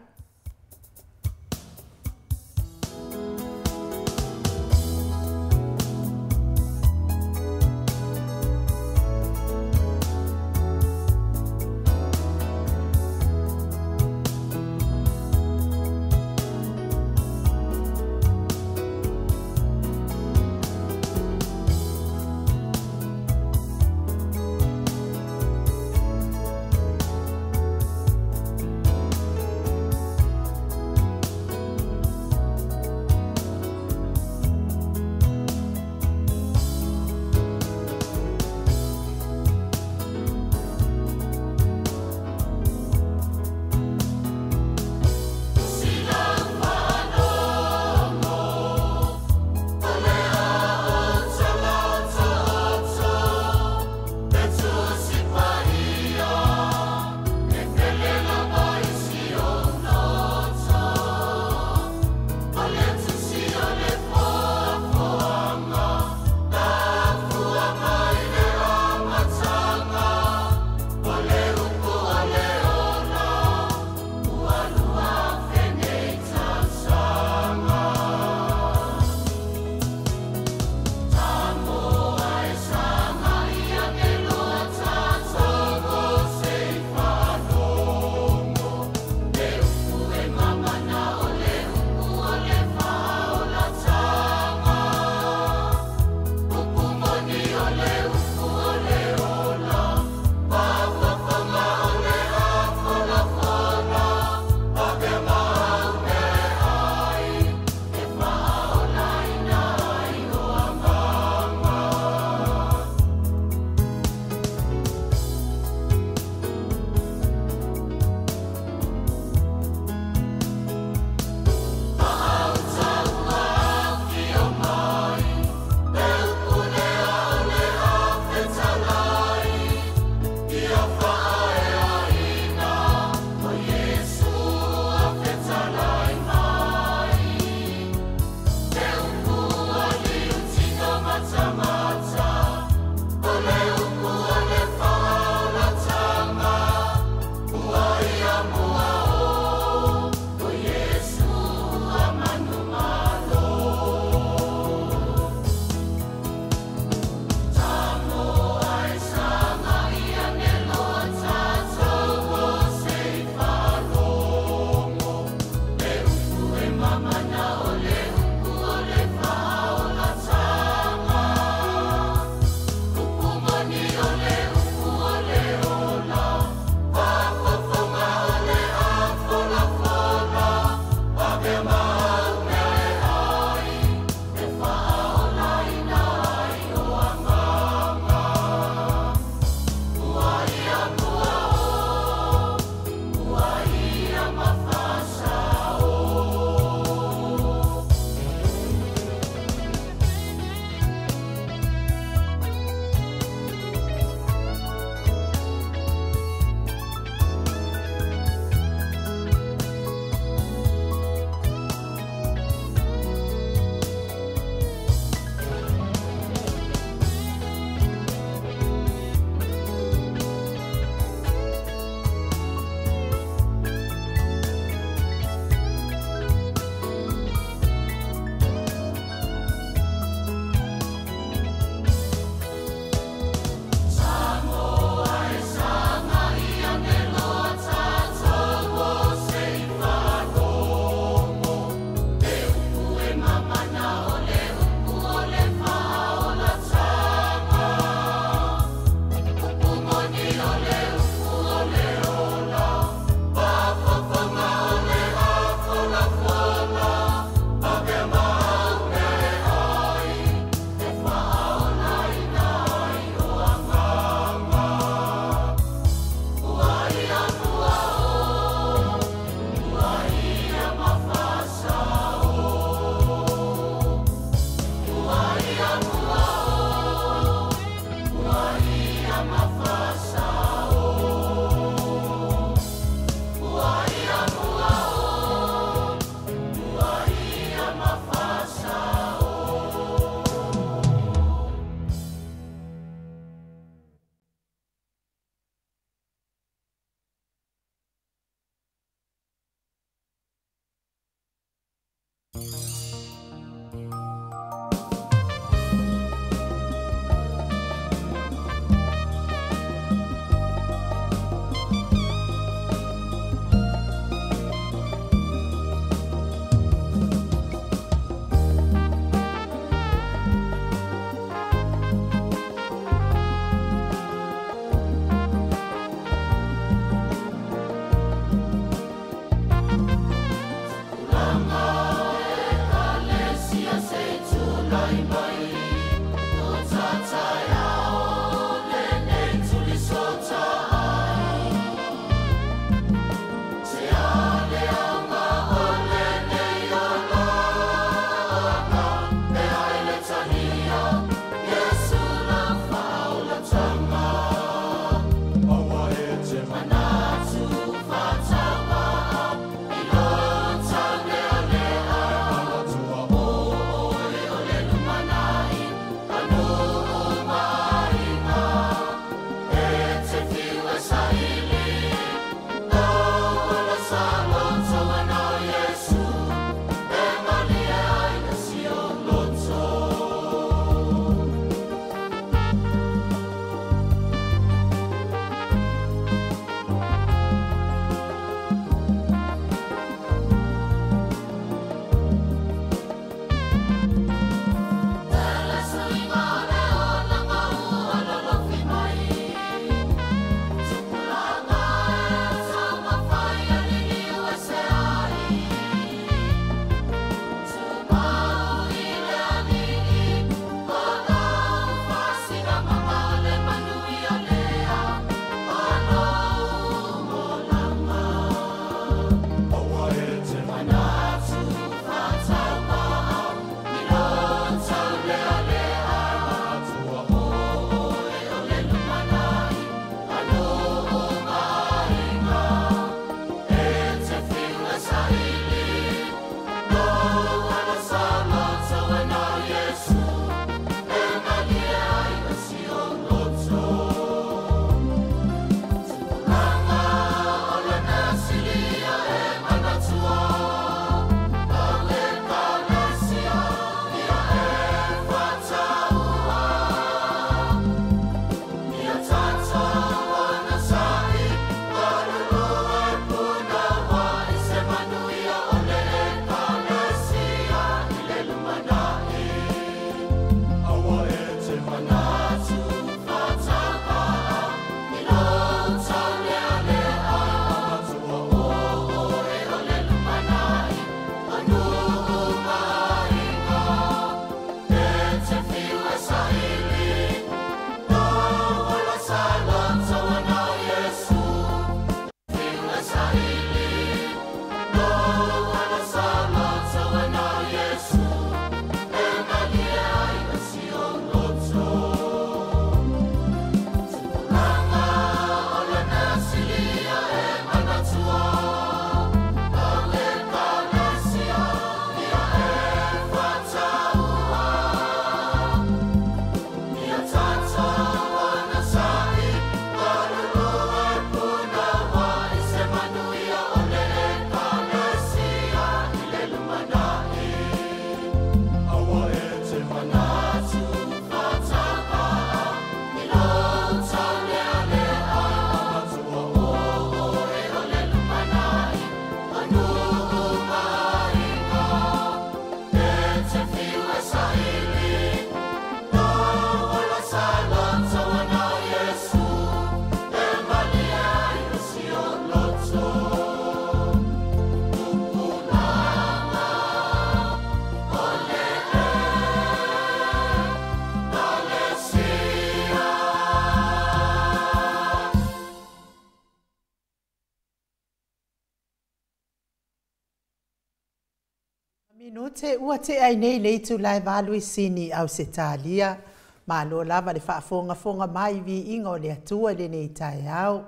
Minute ua te ai nei leitu lai walu I sini au se talia. Ma lo lava le whaafonga mai vi ingo le atua le nei tai au.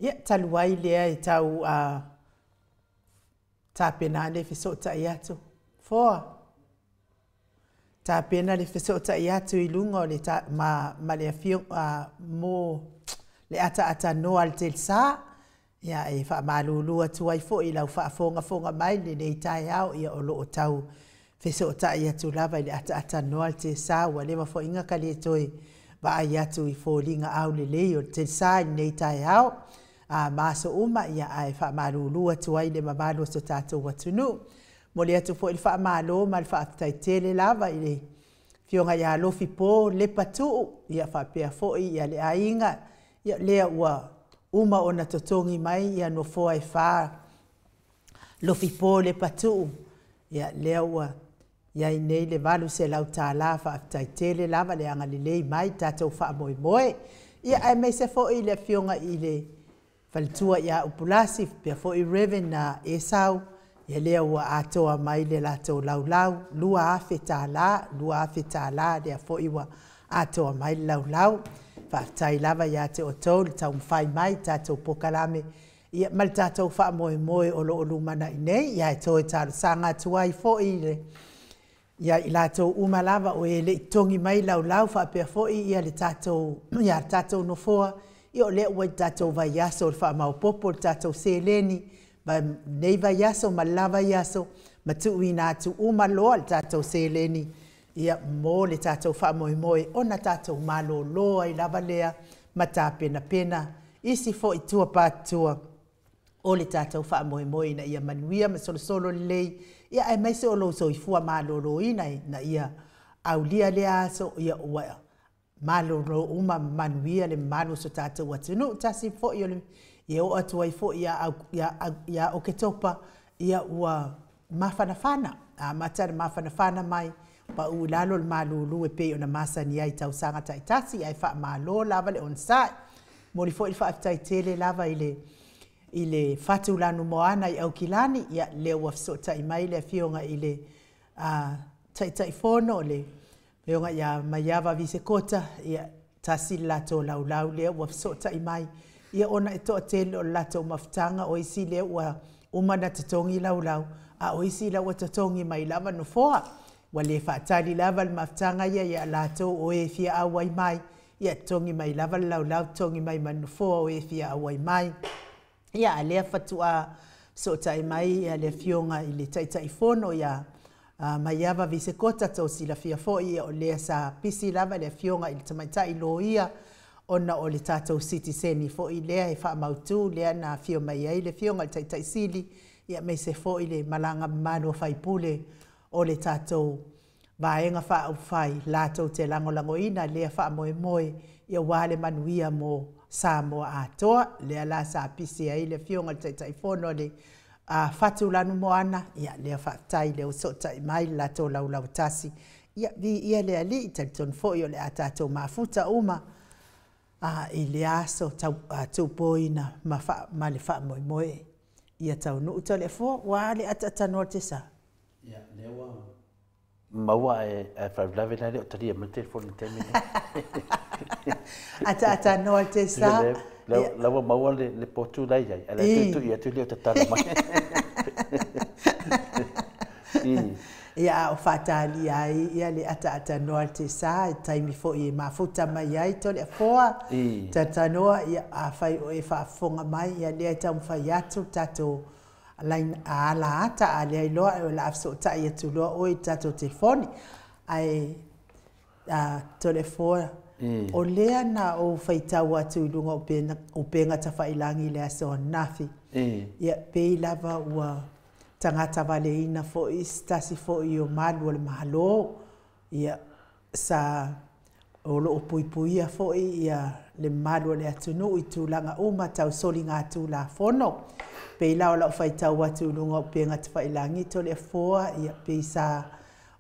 Ia taluai lea I tau tāpena le whisota I atu. Foa. Tāpena le whisota I atu I lungo le ma le afiong mo le ata no al tel sa. Ia e wha malulu atu ai fo I lau whaafonga mai le nei tai au ia o loo tau. Whisota I atu lava I le ata no al tel sa wa le mafo inga kali e toi wa ai atu I fo linga au le leo le tel sa I nei tai au. Maso uma ia ai wha malulu atu ai le mamalu so tātou watunu. Mo le atu fo I wha malo ma le wha atai tele lava I le fionga ia lofi po le patu ia wha pia fo I ia le ainga ia lea ua uma ona totongi mai ia no fo ai wha lofi po le patu ia lea ua Ia nei le valu se lau tālā whaaftaitele lava le anga lelei mai tātou wha moe moe. Ia ai mei se fo i le fionga i le whalitua ia upulasi pia fo i Reven na Esau. Ia lea ua atoa mai le latou laulau. Lua afe tālā lea fo i wa atoa mai le laulau. Whaaftai lava ia te o tau le tau mwhai mai tātou pokalame. Ia mal tātou wha moe moe o lo olu mana i nei. Ia e toi tāru sanga tuai fo i le. Ia i latou umalava o e le tongi mai laulau whaapea foi ia le tātou no foa. Ia o le ua tātou vai aso le wha maupopo le tātou seleni. Ba nei vai aso ma lava aso. Ma tu ina atu umaloa le tātou seleni. Ia mo le tātou wha moe moe. Ona tātou malo loa i lava lea. Ma tā pena pena. Isi fo i tua pātua. O le tātou wha moe moe na ia manuia ma solo lei. Ia ai mai se o lo so i fua malolo ina na ia aulia le aso ia ua malolo uma manuia le manu so tātou atunu tasi fo i ole ia o atu ai fo ia o ke topa ia ua mafanafana a matara mafanafana mai pa u lalo le malulu e pe ona masani ai tau sanga taitasi ai fa malo lava le on sai mo li fo i fa tai tele lava i le fatu lanu moana i au kilani, ia leo wafsota i mai le fionga i le tai fono le fionga ia maiava visekota, ia tasi lato laulau leo wafsota i mai, ia ona e toa tele o lato maftanga o isi leo ua umana tatongi laulau, a o isi lau tatongi mai lava no foa, wa le fatali lava le maftanga ia lato o e fia awai mai, ia tongi mai lava laulau tongi mai manu foa o e fia awai mai, ia alea fatua so tai mai ia le fionga i le tai fono ia maiava visekota tau sila fia foi o lea sa pisi lava le fionga i le tamaitai lo ia ona o le tātou citizen foi lea e wha mautu lea na fio mai ai le fionga le tai sili ia mei se foi le malanga mano fai pule o le tātou vaenga wha au fai lātou te lango ina lea wha moe moe ia wale manuia mo Samoa atoa, lea la sa pisi ai le fionga tai fono le fatu lanu moana, ia lea whaatai leo sota i mai la tō lau tasi. Ia lea li i ton foi o le atatou mafuta uma, i le aso tau poina ma le wha moe moe. Ia tau nuu tau le fo, wa le atatanoa te sa. Ia, lea wa. Maua e whaulawe nai leo tari e ma telefoni te mene. Ata noa te sa. Lawa maua le potu lai ai. Ala tu ia tu leo te tala mai. Ia o whatali ai, ia le ata noa te sa, taimi fo i mafuta mai ai, to le foa. Tata noa ia a whai o e whaafonga mai, ia lea tau mwhai atu tato lain ala ata a lea iloa e o la afso ta ia tu loa o i tato telefoni. Ai to le foa. O lea na o whaitau atu i lunga o penga ta whailangi lea so nafi. Ia pei lava ua tangata vale ina fo i stasi fo i o malu o le mahalo. Ia sa o lo o puipuia fo i ia le malu o le atunu i tūlanga uma tau soli ngā tū la fono. Pei lao la o whaitau atu i lunga o penga ta whailangi to le foa ia pei sa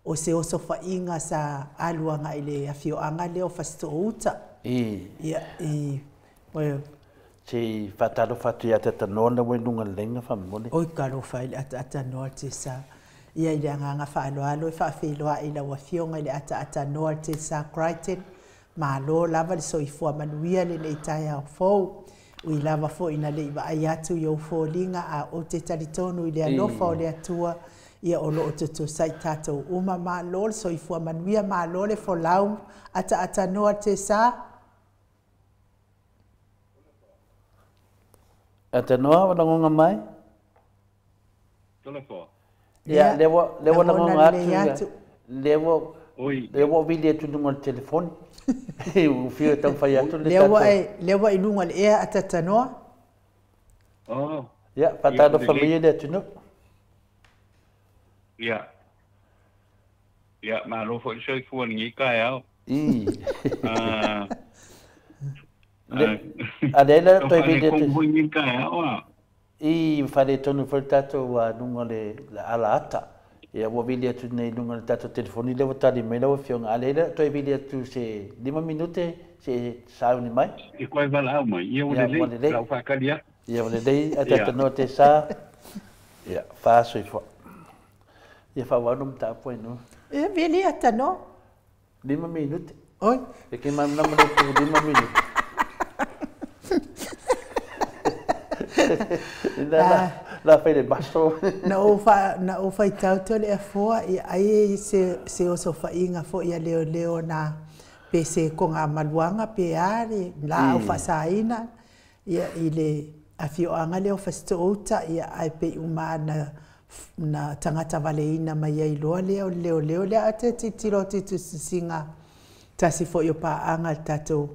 o se oso whainga sa aluanga i le awhioanga leo whasto uta. Ia, Se whataro whatu i atata nona wai nunga lenga whamone. Oi karo whai le atata noa te sa. Ia i le anganga whaaloalo i whaawhiloa i la wawhionga i le atata noa te sa Crichton. Ma lo lava le soifua manuia le nei tai au fau. Ui lava fo ina le iwa ai atu i au fo linga a o te taritonu i le alofa o le atua. Ia o lo o tutu sai tātou uma ma lo le soifua manuia ma lo le fo lau ata noa te sa. Ata noa wala ngonga mai? Tole fo. Ia, lewa na ngonga atu. Lewa vili atu nunga le telefoni. Ufio tau whai atu le tātou. Lewa i nunga le ea ata noa? Oh. Ia, patado whamia le atu no. Ia. Ia, ma lo fo i soifua ni kai au. Adela toi vile te. I whare tonu whare tātou wa nunga le ala ata. ia ua vili atu nei lunga le tatou telefoni lewa tali mai lawa fionga a leila toi vili atu se 5 minute se sauni mai I koe wala au mai. Ia wane lei. Lau whakaria. ia wane lei a tatanoa te sa ia whāso i fwa ia whawanu mta po inu ia vili atano 5 minute oi e ke mamnama le tu 5 minute la fai le basto na o fa tau to le fo i ai se o so fa inga fo ia leo na pe se ko nga maluanga pe ari la o fa saina ia ile afio anga leo fa stota ia ai pe umana na tangata valeina mai ai leo le ate tiro tu singa tasi fo yo pa anga tato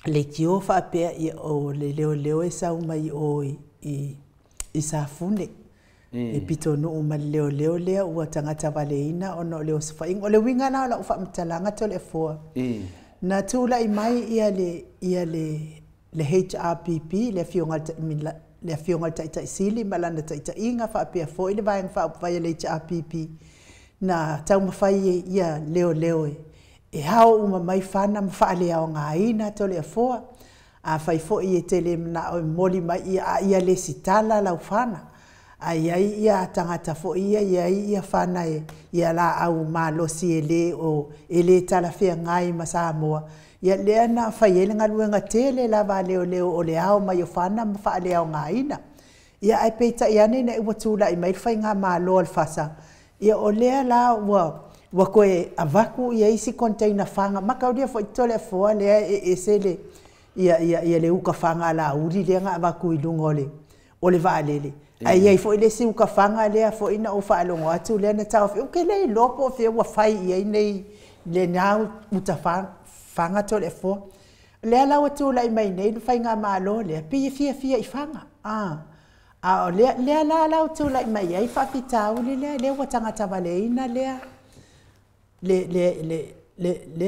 le tio fa pe ia o le leo e sa mai o i sa fune e pito no uma leo le ua tangata valeina ono leo fa o le winga na la fa mtalanga to le fo na tula i mai ia le HRPP le fionga taita sili malana taita inga fa pe fo ile vai fa vai le HRPP na tau mafai ia leo e hao uma mai fana mfa le au ngaina to le fo a fai fo i tele na o moli mai ia le sitala la ufana ai ia tangata fo ia fana ia la au malo si ele tala fia ngai masa moa ia le na fai ele ngaluenga tele la va leo o le au mai fana mfa le au ngaina ia ai peita ia ne na watula i mai fai nga malo al fasa ia o le la wa koe avaku ia isi container fanga makaudia fo tole fo le sele ia le uka fanga la uri le nga avaku i lungole o le valele ai fo ile si uka fanga le fo ina o fa longo atu le na tau o ke le lopo fe wa fai ia nei le na uta fanga tole fo le la watu la i mai nei fai nga malo le pi fia i fanga le la watu la i mai ai fa fitau le watanga tavaleina le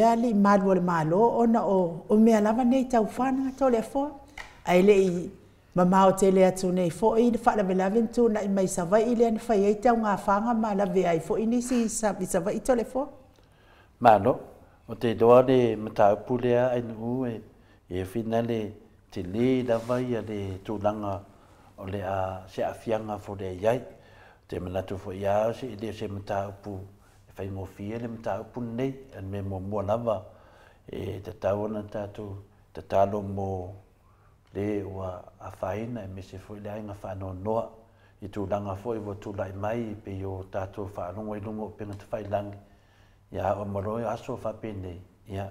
ali malo ona o me lava nei tau fana to le fo ai le mama o tele atu nei fo i fa la velaven tu na mai sava i le fa i tau nga fanga ma la ve ai fo ini si sava i to le fo malo o te doa de mata pulea ai nu e finale te le la vai le tulanga o le a se afianga fo le yai te manatu fo ia se le se mata pu fai mo fie le mta pun nei an me mo lava e te tauna tatu te talo mo le wa a faina me se foi le nga fa no i tu langa foi vo tu lai mai pe yo tatu fa no i lungo pe te fai lang ya o moro aso fa pe nei ya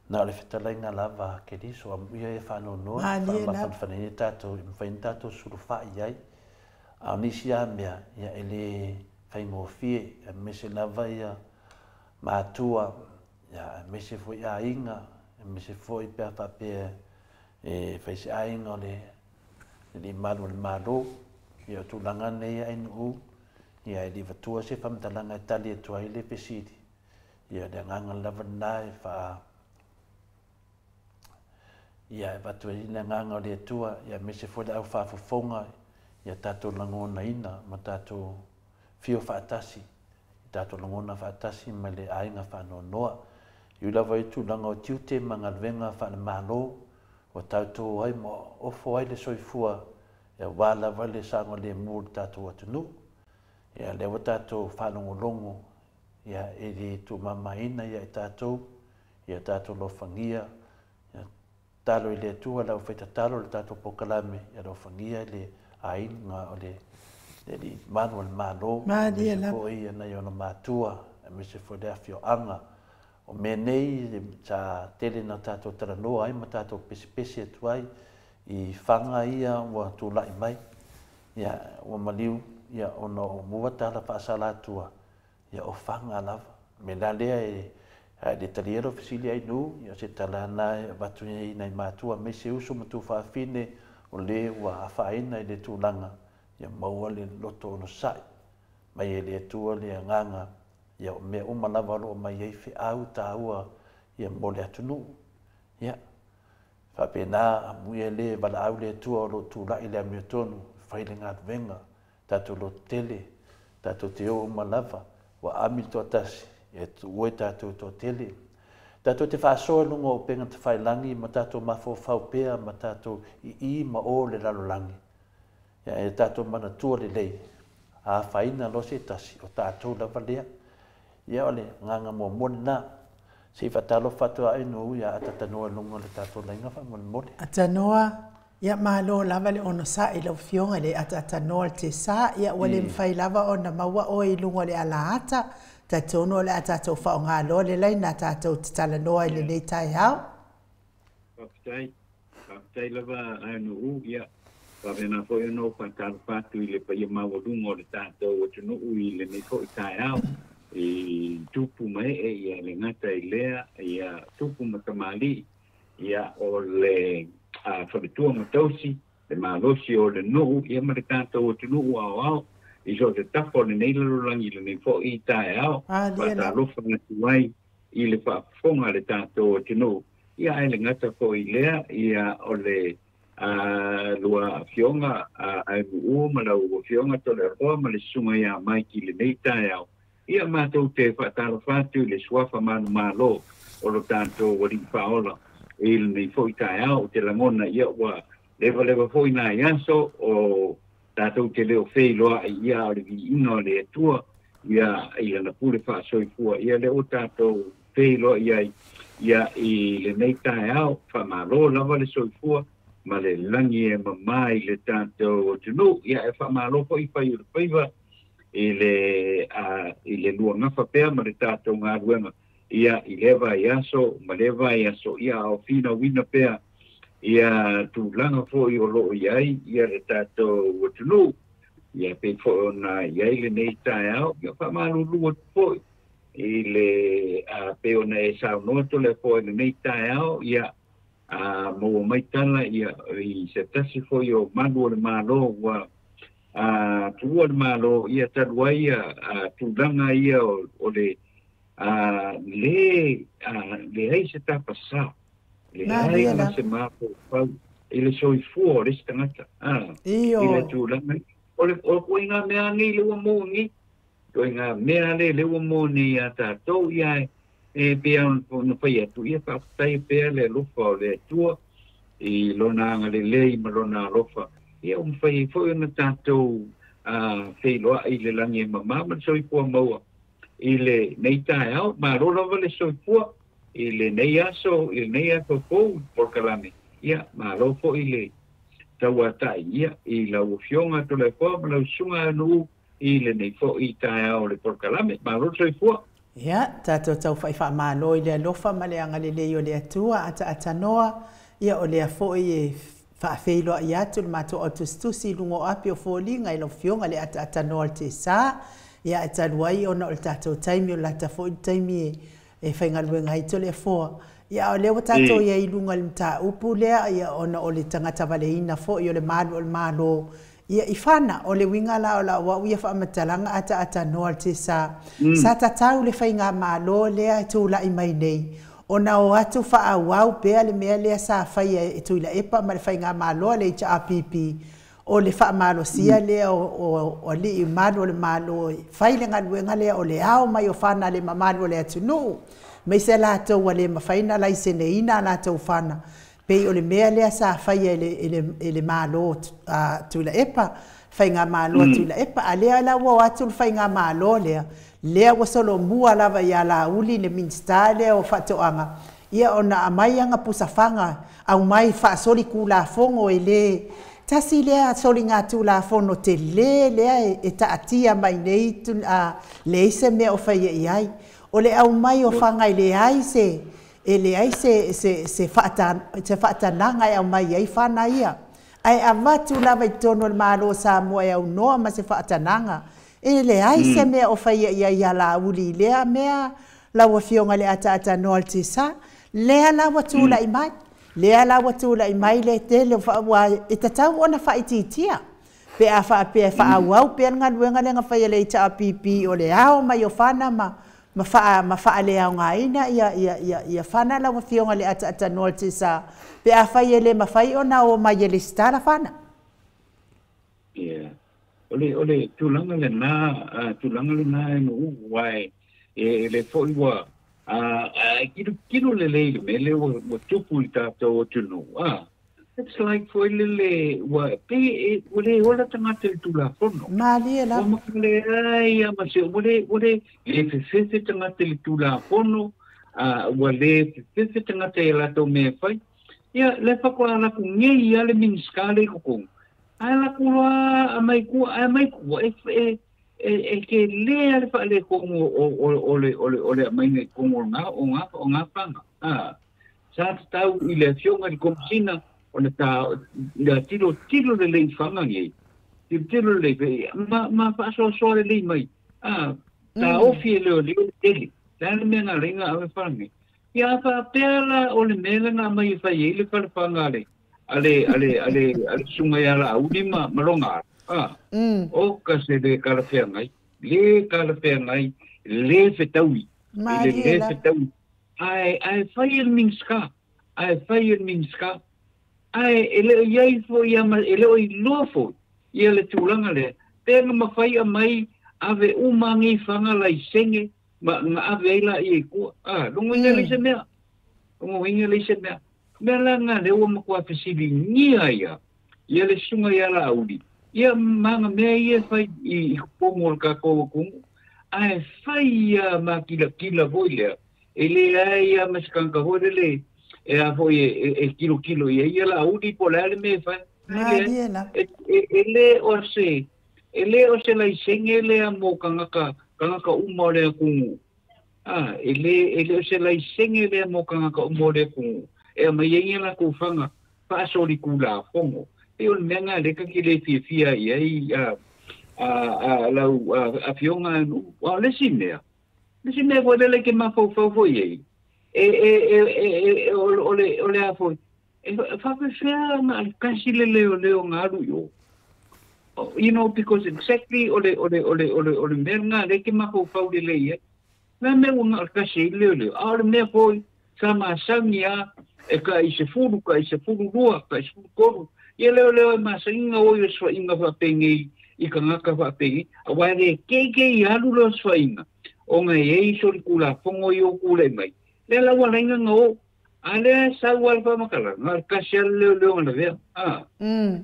na le fetala nga lava ke di so am ia fa no fa fa ni tatu fa tatu su fa ia a ni sia mea ya ele fai mo fie me se lava ia matua ya me se foi a inga me se foi pe fa pe e fai se a inga le malo ia tu langa nei ai nu ia li vatua se fam talanga tali tu ai le pesiti ia de nganga lava nai fa ia vatua ina nganga le tua ia me se foi au fa fonga ia tatu langona ina ma tatu fio fatasi tato longona fatasi ma le ainga fa noa i lava i tulaga o tiute magaluvega faamalo ua tatou ai ma ofo ai le soifua ia ua lava le saga le mu le tatou atunuu ia le ua tatou faalogologo ia e le tumamaina ia e tatou lofagia ia talo i le atua lau faitatalo le tatou pokalame ia lofagia le aiga o le Jadi manual malo, mese foi na yo no matua, mese foi da fioanga. O menei ta tele na tato trano ai matato pesi atuai i fanga ia wa tu lai mai. Ya o maliu ya ono muata la pasala tua. Ya o fanga lava. Me la le de taliero fisili ai nu, ya se talana batu nei matua mese uso matu fa fine o le wa faina i le tulanga. Ya maua le loto no sai mai le tua le nganga ya me uma lava lo mai e fi au taua ya mole atunu ya fa pena mu le bala au le tua lo tu la ile me tonu fa ile ngat venga tatu lo tele tātou te o malava, wa ami to atasi, e tu oi tātou to tele. Tātou te whaasoa lunga o penga te whailangi, ma tātou mafo whaupea, ma tātou i ma o le lalolangi. Ia e tātou mana tua le lei, a whaina lo se tasi o tātou lava lea. Ia ole nganga mo mona, se whatalo whatua e no ia atatanoa lunga le tātou lainga whamon mone. Atanoa, ia malo lava le ono sa i lau fionga le atanoa te sa, ia wale mwhai lava o na maua o i lunga le alaata, tatono le atatou whaonga lo le laina tātou te talanoa i le nei tai hao. Papai lava anu u, ia. Pavena foi no pantalo patu i le paia maua lunga o le tātou o tunu u i le nei ko i tai hao. I tupu mai e ia le ngata i lea, ia tupu matamali, ia o le whabitua matausi, le malosi o le nuu, ia ma le tātou o te nuu au au, i so te tafo le nei lalurangi le nei fo i tae au, pata lofa ngati wai i le whaafonga le tātou o te nuu. Ia e le ngata fo i lea, ia o le lua fionga, ai uu ma lau o fionga to le hoa ma le sunga ia mai ki le nei tae au. Ia mātou te whaataro whātu le suafa manu mālo o lo tātou wari whaola e le nei fo i tae au te langona ia wa lewa fo i nā iaso o tātou te leo whei loa ia o le vi ino le atua ia i ana pule whaasoi fua ia le o tātou whei loa ia i le nei tae au whamalo lava le soi fua ma le langi e mamai le tātou o tunu ia e whamalo fo i whai ura whaiva i le lua ngafa pea ma le tātou ngā ruenga ia i lewa i aso ma lewa i aso ia o whina wina pea ia tūlanga fo i o loo iai ia le tātou watunu ia pe fo o na iai le nei tae au ia whamalu lua fo i le pe o na e sao noa to le fo i le nei tae au ia mo mai tala ia i se tasi fo i o manu o le malo wa tuua le malo ia talua ia tūlanga ia o le le ai se tapasa le ai na se mapo pau i le soifua o le stangata i le tūlanga o koinga mea ngi le ua mōngi koinga mea le ua mōni a tātou ia e pia no pai atu ia whaatai pia le lufa o le atua i lona anga le lei ma lona lofa ia whai fo na tātou whailoa i le langi e mamama soifua maua i le nei tae au ma rolawa le soifua i le nei aso i le nei aso kou porkalame ia ma rofo i le tauatai ia i lau fionga to le fua ma lau sunga anu i le nei fo i tae au le porkalame ma ro soifua ia tātou tau whaiwha mālo i le alofa ma le anga le leo le atua atanoa ia o le afo i e whaafeiloa i atu le mātou o tustusi lungo api o fōlinga i lau fionga le atanoa te sā ia e taluai ona o le tātou taimi o lata fo i taimi e whaingaluenga i to le fōa ia o leo tātou ia i lunga le mta upu lea ia ona o le tangata waleina fo i o le mālo ia i whana o le winga la o la wau ia whaamatalanga atanoa te sā sa tatau le whainga mālo lea e tūla i mai nei ona o atu whaawau pea le mea lea sa whai e tuila epa ma le whainga mālo le i pipi o le whaamalo sia lea o li i malo o le malo whai le ngaluenga lea o le ao mai o whana le mamalo le atunu mai se lātou wa le mawhaina lai se ne ina lātou whana pei o le mea lea sa whai e le malo tuila epa whainga malo tuila epa a lea la o atu le whainga malo lea wa solo mua lava ia la uli le minsta lea o whatoanga ia ona amai anga pusafanga au mai whaasori ku la fongo e le tasi lea soli ngā tū la fono te lea e taatia mai nei le ise mea o whaia i ai o le au mai o whangai le ai se whaatananga e au mai ai whana ia ai avatu lava i tono le malo sa mua e au noa ma se whaatananga e le ai se mea o whaia i ai a la uli lea mea lawa fionga le ata noa te sa lea lawa tūla i mai lea lawa tūla i mai le te le wha e tatau ona whaititia pe a wha pe whaawau pe nga luenga le nga whaia le ita pipi o le ao mai o whana ma wha le au ngā ina ia whana lawa fionga le ata noa te sa pe a whaia le ma whai ona o mai le stara whana ia ole tulanga le na no wai le foiwa kilo le mele wo tupu tato tunu it's like for lele wa pe ole ola tangata tula fono mali la le ai ma se ole le se tangata tula fono wa le se tangata la to me fai ya le fa ko la ku ngi ya le min skale ko ala ku amai ku ke le ala fa le ko ole mai ne ko nga panga sa tau ile fiona di komsina ona ta la tiro de le fanga ngi tiro le ma fa so le mai ta ofi le deli dan me na ringa ave fangi ya fa pela ole mela na mai fa ile fa fanga ale sunga ya la ulima malonga o ka se de kalafea ngai le fetaui le fetaui ai fire minska ai ele yai fo ya ma ele o lofo ia le tulanga le tenga mafai mai ave umangi fanga lai senge ma ave la i ku lungo ngali se mea mela nga le o makua fesili nia ia le sunga ia la audi ia manga mea ia fai i pomol ka ko ai fai ma kila voile ele ai ma skanka voile e a foi kilo ia la audi polare me fai ele o se la sengele amo kanga uma le ku ele o se la sengele amo kanga uma le ku e mai ia la ku fanga pa soli kula fongo e o menga le ka kile fia ia la afionga o le simea vo le ke ma fo ye ole a fo fa fea ma kasi le ngaru yo you know because exactly ole menga le ke ma fo le ye na me un kasi le a me fo sama samia e ka i se furu rua, ka i se furu koru. Ia leo masa inga oio swa inga whapengi, i ka ngaka whapengi, a waere keike i alu leo swa inga. O nga e sori kula, pongo i o kule mai. Le la wala inga ngao, a lea sa walpa makala, nga kasi ala leo ngana vea.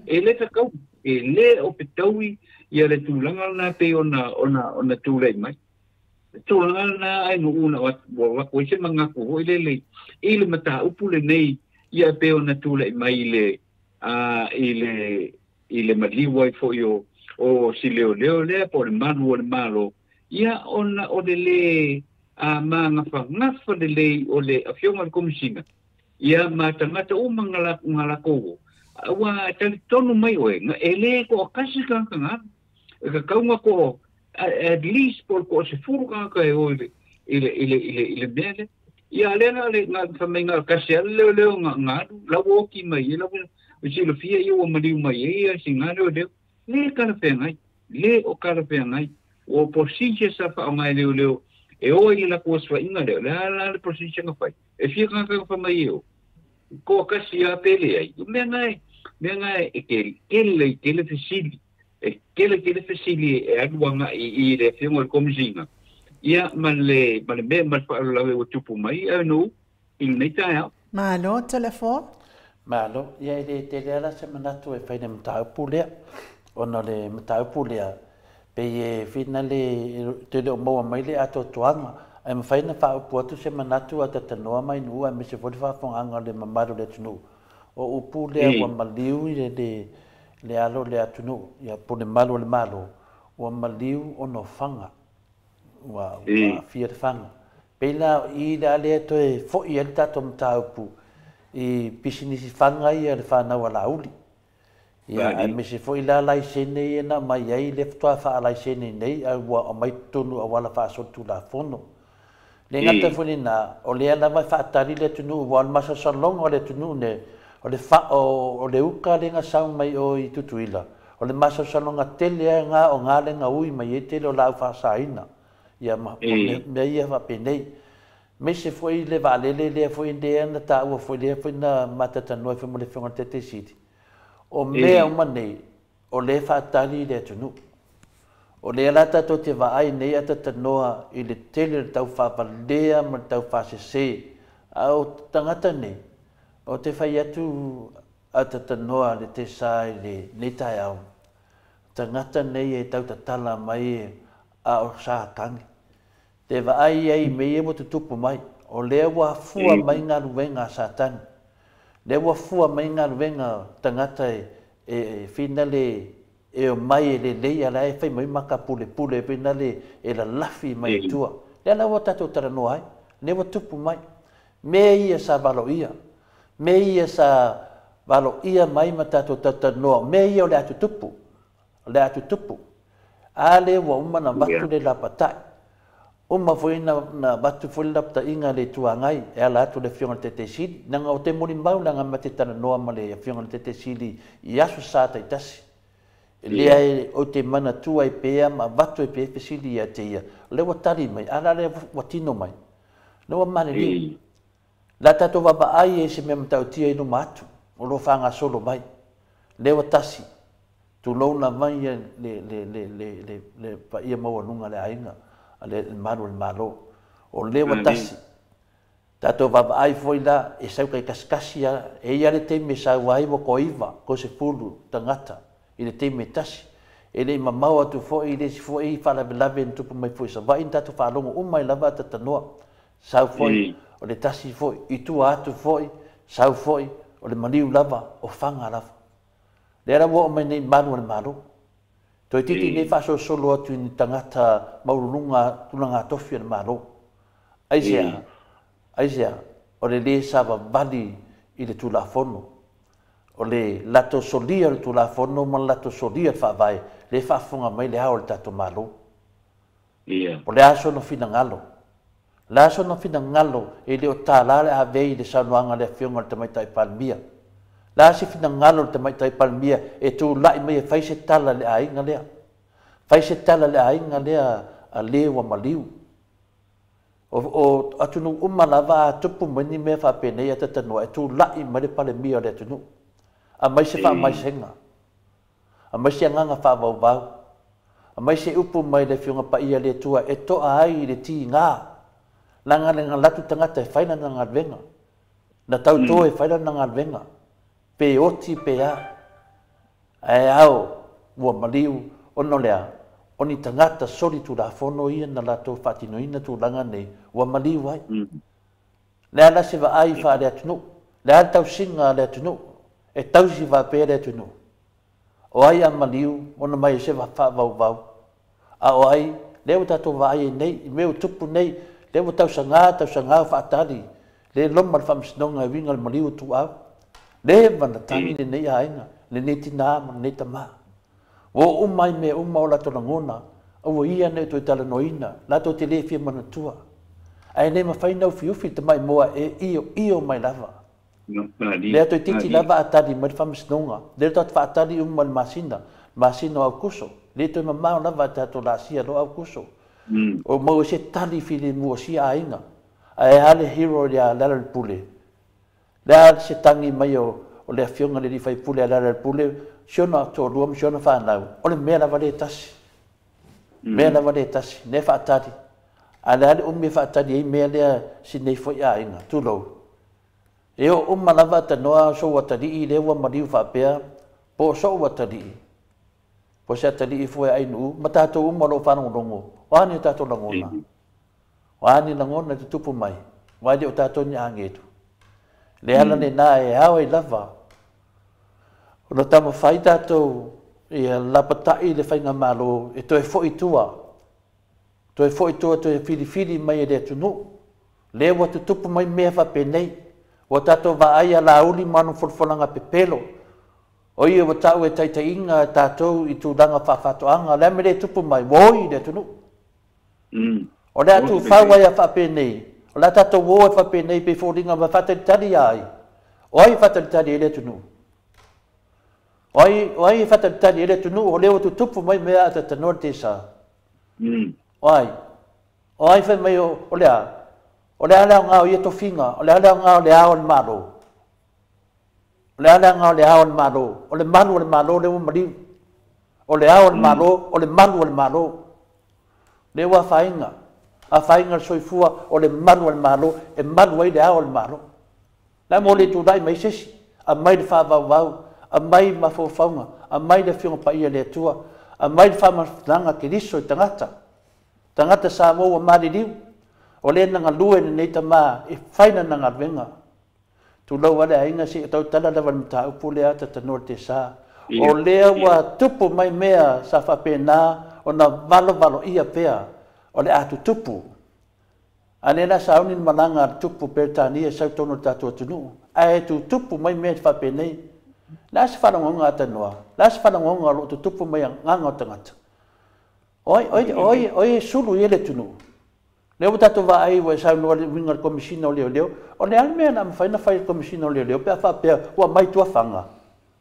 E le takau, e le o petaui, ia le tūlanga na pe ona tūlei mai. Tūlanga na ai no una wako i se mangaku hoi lele. Ile mata upule nei ia pe ona tūlei mai ile maliwa i fo yo o si leo le po le manu o le malo. Ia ona o le ma ngafa le o le afionga le komisina. Ia matangata o ngalako. Wa tali tonu mai oe, nga ele ko kasi kanga ka kaunga ko at least por ko se furu kanga e oe ile bele ia lena le nga famenga kasi leo nga la woki mai la usi lo fia yo mali mai ia singano de le kala pengai le o kala pengai o posije sa fa mai leo e oe la ko swa inga le la posije nga fai e fia kanga fa mai yo ko kasi a pele ai menga kele fesili e aduanga i le fiongol komzinga ia male me fa la o tupu mai no il neta malo telefon malo ia ile te la semana tu e faina mta pulea ona le mta pulea pe e finale te le mo mai le ato tuanga ai me faina fa po tu semana tu ata tanoa mai nu a me se fo fa fonga le mamaro le tunu o upu le wa maliu le alo le atunu ia pone malo wa maliu ono fanga wa fier fanga pela i le to e fo i el tatom taupu i pisinisi fanga ia le fana wala uli ia me se fo i la sene na mai ai le fto fa la sene nei a wa mai tonu wala fa so tu la fono le ngata fo na o le ala mai fa tari le tunu wa masa salong o le tunu ne o le fa o le uka le nga sang mai o i tutuila o le masa salonga tele nga o nga le nga ui mai e tele o la fa saina ia ma me ia va penei me se foi le vale le foi de na ta o foi na matata no foi mo le fonga tete city o me o manei o le fa tali le tunu O le ala tatou te vaai nei ata tanoa i le tele le tau whawalea ma le tau whasese. A o tangata nei, o te whai atu ata tanoa le te sai le netai au. Tangata nei e tau tatala mai e a o sa kangi. Te vaai ai mei e mo te tupu mai, o lea wa fua mai ngā ruwenga sa tani. Lea wa fua mai ngā ruwenga tangata e whina le e o mai e le leia la e whai mai maka pule pule pe na le e la lafi mai tua. Lea la wa tatou taranoa ai, le wa tupu mai. Me ia sa valo ia, me ia sa valo ia mai ma tatou taranoa, me ia o le atu tupu, le atu tupu. A le wa uma na batu le la patai, uma foi na batu foi la patai inga le tuangai, e ala atu le fionga te te sili, nanga o te moni mau nanga ma te taranoa ma le fionga te te sili, i asu sa taitasi. Lea e o te mana tua i pea ma vatu i pea pesili ia te ia. Le wa tari mai, ala le wa tino mai. Le wa mane li. La tato wapa ai e se mea matau tia inu matu. O lo whanga solo mai. Le wa tasi. Tu launa mai le pa ia maua nunga le ainga. Le maru le malo. O le wa tasi. Tato wapa ai foi la e sau kai kaskasia e ia le te me sa wai wa ko iwa ko se pulu tangata. I le te me tasi. E le mamau atu fo i le si fo i whala lave en tupu mai fo i sa vai in tatu whalongo umai lava ta tanoa. Sau fo i o le tasi fo i tua atu fo i sau fo i o le maniu lava o whanga lava. Le ara wo o mai nei manu le maru. Toi titi nei whaso solo atu ni tangata maurunga tunanga tofi le maru. Aisea o le sava vali i le tula fono. O le lato solia le tula fono ma lato solia whawai le whafunga mai le hao le tato malo. O le aso no fina ngalo. Le aso no fina ngalo e le o tālale a vei le sanuanga le fionga le tamaitai palmia. Le asi fina ngalo le tamaitai palmia e tu lai mai e whaise tala le ainga lea. Whaise tala le ainga lea a lewa maliu. O atunu umalava a tupu mani me whapenei a tatanua e tu lai mai le palmia le atunu. A mai se wha mai senga. A mai se nganga wha vau vau. A mai se upu mai le fionga pa ia le tua e toa ai le ti ngā. Langa le ngalatu tangata e whaina na ngalwenga. Na tau tō e whaina na ngalwenga. Pe oti pe a. E au, ua maliu, ono lea. Oni tangata sori tu la fono ia na la tō whatinoina tu langa nei. Ua maliu ai. Lea la se wa ai wha le atunu. Lea tau singa le atunu. E tausi wa pere tunu. O ai a maliu, ona mai se wa wha vau vau. A o ai, leo tato wa ai nei, meo tupu nei, leo tau sanga wha atari. Le loma le whamsinonga e winga le maliu tu au. Le manatani le nei hainga, le nei tina ma nei tama. O umai me uma o lato langona, o ia nei toi tala noina, lato te le fia manatua. Ai nei ma whainau fiufi te mai moa e iyo mai lava. Le ato titi lava atari mai whamsinonga. Le tatu wha atari le masina au kuso. Le toi mamau lava tato la sia lo au kuso. O mau se tali fili mua sia ainga. Ai hale hero le lala pule. Le hale se tangi mai o le fionga le rifai pule a lala pule. Siona to ruam siona whanau. O le mea lava le tasi. Mea lava le tasi. Ne wha atari. A le hale umi wha atari ei mea lea si nei foi ainga. Tulou. E o umalava ta noa so watari i lewa mariu whapea, po so watari i. Po se atari i fue ainu, ma tātou umalo whanau rongo, wāni o tātou langona. Wāni langona te tupu mai, wāni o tātou ni angetu. Le ala ne nā e hawa i lava. O na tama whai tātou i lapatai le whainga malo, e toi fo i tua. Toi fo i tua, toi whiri mai e le tunu. Lewa tu tupu mai mea whapenei. O tato wa aia la uli manu fulfulanga pepelo. O ia wa tau e taita inga tato i tu danga whawhatoanga. Lea me le tupu mai, woi le tunu. O lea tu whawai a whapenei. O lea tato wo e whapenei pe fōringa wa whataritari ai. O ai whataritari e le tunu. O ai whataritari e le tunu. O leo tu tupu mai mea ata tanor te sa. O ai whai mai o lea. O le ala ngau ia to finga, o le ala ngau le ao malo. O le ala ngau le ao malo, o le manu le malo le umariu. o le ao le malo, o le malu o le malo. Le wa fainga, a fainga soifua o le malu o le malo, e malu ai le ao le malo. La mo le tu dai mai sesi, a mai le fa vau, a mai ma fo faunga, a mai le fionga pa ia le tua, a mai le fa ma langa ke riso i tangata. Tangata sa mo wa mari liu, o le nanga lue ni neita ma, e faina nanga venga. Tu lau ale ainga si tau tala lawa mta upu lea ta tanor te sa. O lea wa tupu mai mea sa whapena o na valo ia pea o le atu tupu. Anena sa aunin malanga tupu pertania sa tono tatu tunu. Ai tu tupu mai mea whapenei. Las whanongonga atanoa. Las whanongonga lo tu tupu mai nganga o tangata. Oi sulu ele tunu. Leo tatu va ai wa sa no winga komisina o leo. O le alme na mfaina fai komisina o leo pe fa pe wa mai tua fanga.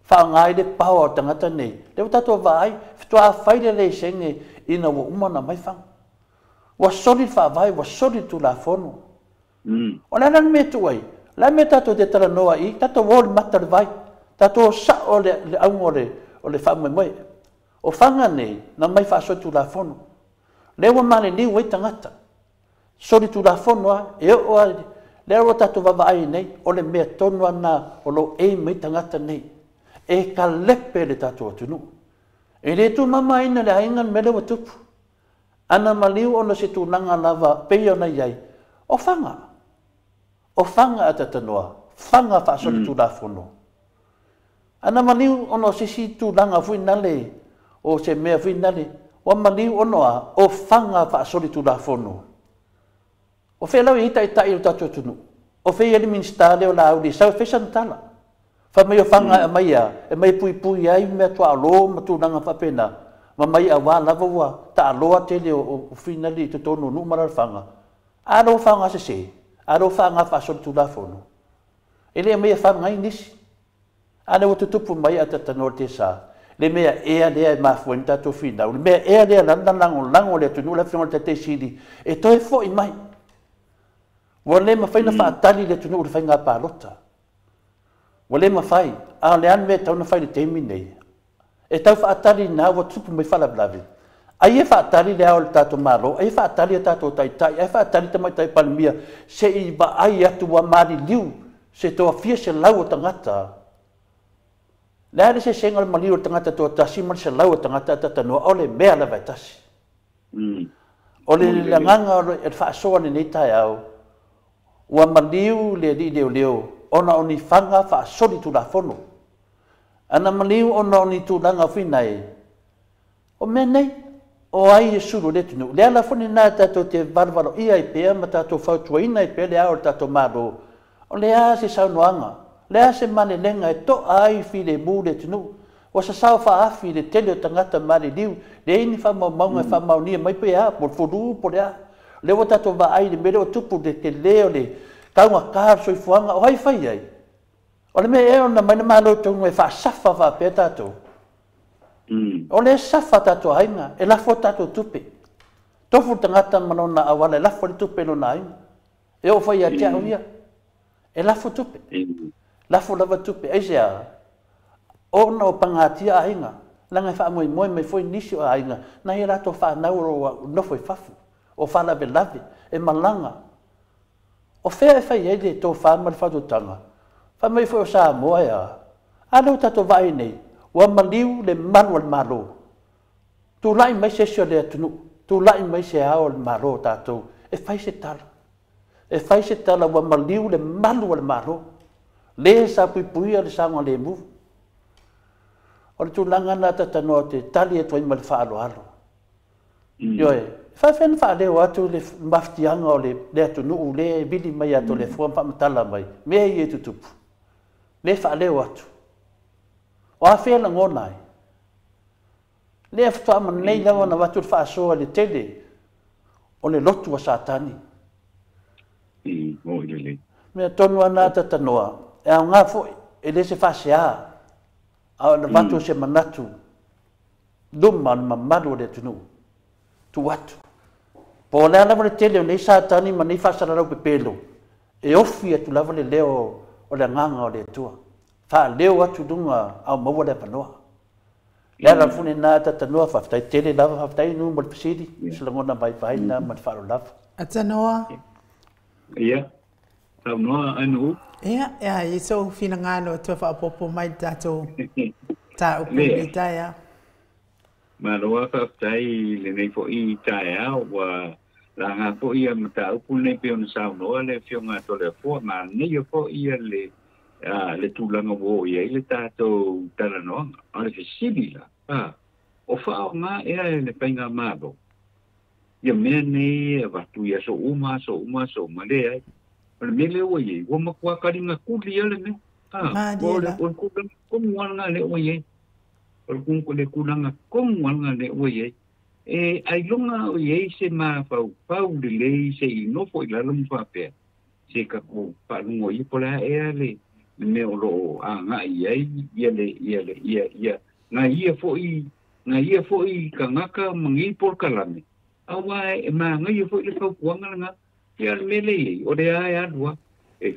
Fanga ai de pau tangata nei. Leo tatu va ai tua fai le senge ina wo umana mai fanga. Wa solid fa vai wa solid tu la fono. O le alme tu ai. La me tatu de tala noa i tatu wol matar vai. Tatu sa o le o le fa mai. O fanga nei na mai fa so tu la fono. Leo male ni wai tangata. Sori tu la fonoa, e o leo tatu vavai nei, o le mea tonu ana o lo e mei tangata nei. E ka lepe le tatu atunu. E le tu mama ina le aingan mele wa tupu. Ana maliu ona se tu nanga lava peio na iai. O fanga atatanoa. Fanga fa sori tu la fono. Ana maliu ona se si tu nanga fui nale, o se mea fui nale. O maliu ona o fanga fa sori tu la fono. O fe lau ita o tatu tunu. O fe ele ministale o la audi sau fe santala. Fa mai o fanga mai e mai pui ai me tua lo ma tu nanga fa pena. Ma mai a wa lava wa ta lo tele o finali to tonu nu mara fanga. A lo fanga se. A lo fanga fa so tu la fono. Ele mai fanga inis. A le tupu mai ata tanor sa. Le mea le ma fuenta to fina. Le mea le lango le tunu la fionga te sidi. E toi fo i mai. Wale ma fai na whaatali le tunu ure whai ngā pālota. Wale ma fai, a le an mea tau na whai le teimi nei. E tau whaatali nā wa tupu mai whalablawe. Ai e whaatali le ao le tātou mālo, ai e whaatali le tātou taitai, ai e whaatali tamai tai palmia, se i ba ai atu wa mari liu, se toa fia se lau o tangata. Le ale se senga le maliu o tangata toa tasi, mali se lau o tangata tatanua, o le mea la vai tasi. O le langanga e whaasoa ni nei tai au, ua maliu le leo ona oni fanga fa soli tu la fono ana maliu ona oni tu langa finai o menei o ai sulu le tunu le ala foni na tato te valvalo ia i pe ma tato fautuina i pe le ao tato malo o le a se saunoanga le a se mane lenga e to ai fi le mu le tunu o sa sau fa afi le tele o tangata mali liu le ini fa maunga fa maunia mai pe a por furu por a le o tato va ai le mele o tupu de te leo le kaunga kār soi fuanga o hai fai ai. O le me e ona mai na malo tongu e wha safa wha pe tato. O le safa tato hainga e lafo tato tupe. Tofu tangata manona awala e lafo le tupe no na hainga. E o fai a tia uia. E lafo tupe. Lafo lava tupe. Eise a ona o pangatia hainga. Langa wha moe me foi nisi o hainga. Na he rato wha nauro nofo i fafu. O wha lave e malanga. O fea e fai ele tō whāma le whatutanga. Whamai fai o sā moa ea. Alo tato vai nei. Ua maliu le manu al malo. Tu lai mai se sio le atunu. Tu lai mai se ao le malo tātou. E fai se tala. E fai se tala ua maliu le manu al malo. Le sa pui le sanga le mu. O le tūlanga na tatanoa te tali e tuai ma le whaalo alo. Ioe. Whawhen wha leo atu le maftianga o le atu nuu le bili mai atu le fuam whamatala mai. Mea i e tutupu. Le wha leo atu. O a whela ngonai. Le a whatua ama nei lawa na watu wha asoa le tele. O le lotu wa satani. Mea tonu ana tatanoa. E au ngā fo e le se wha se a. A na watu se manatu. Luma ma maru le atu nuu. Tu watu. Po le ala le tele o nei satani ma nei whasararau pe pelo. E ofi atu lava le leo o le nganga o le tua. Wha leo atu dunga au maua le panoa. la la fune na ta no fa ta tele la fa ta no mo pesidi sila ngona vai na ma fa la Atanoa. Ia. Tau noa anu. Ia, i so fina ngano tu fa popo mai tato. Ta upu i taia. Ma roa ka tai le nei fo i taia wa la nga fo i ma ta upu nei pe on sa no le fio nga to le fo ma nei fo i le tulanga wo i le tato tala no ale fi sibila. O fa nga e le penga mabo. Ia mea nei wa tu ia so uma le ai. Ole mele o ye, wo ma kwa kari nga kuli ale me. Ole kula kumwanga le o ye. Ole kule kulanga kumwanga le o ye. Ai longa o ye se ma pau de le se no fo la lum fa pe. Se ka ko pa lungo i pola ele. Me o lo nga ye ye. Nga ye fo i ka ngaka mangi por kalame. Awa ma nga ye fo i fa kuanga nga. Ia mele o le ai adua e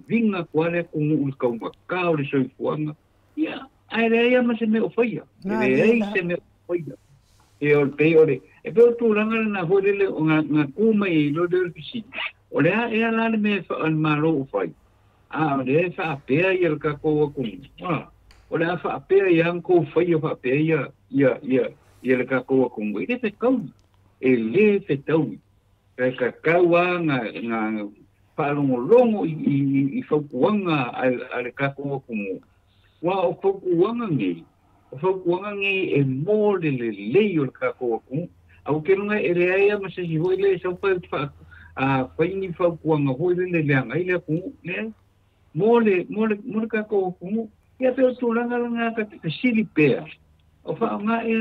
vinga kwale ku ulka ka o le soifuanga ia ai ia ma se me o faia e se me o faia e o pe e pe tu langa na hodele o nga kuma i lo de pisi o le ai ala le me fa an malo o fai o le fa pe ia ka ko ku o le fa pe ia ko faia fa pe ia le ka ko ku e te kau e le te tau ka kaua nga whalongolongo i whaukuanga ale kako kumu. Wa o whaukuanga ngi. O whaukuanga ngi e mōle le lei o le kako kumu. Au kerunga e reaia ma se hoi le sau whaini whaukuanga hoi le leanga i le kumu. Mōle kako kumu. Ia peo tūlanga ka siri pēa. O whaanga e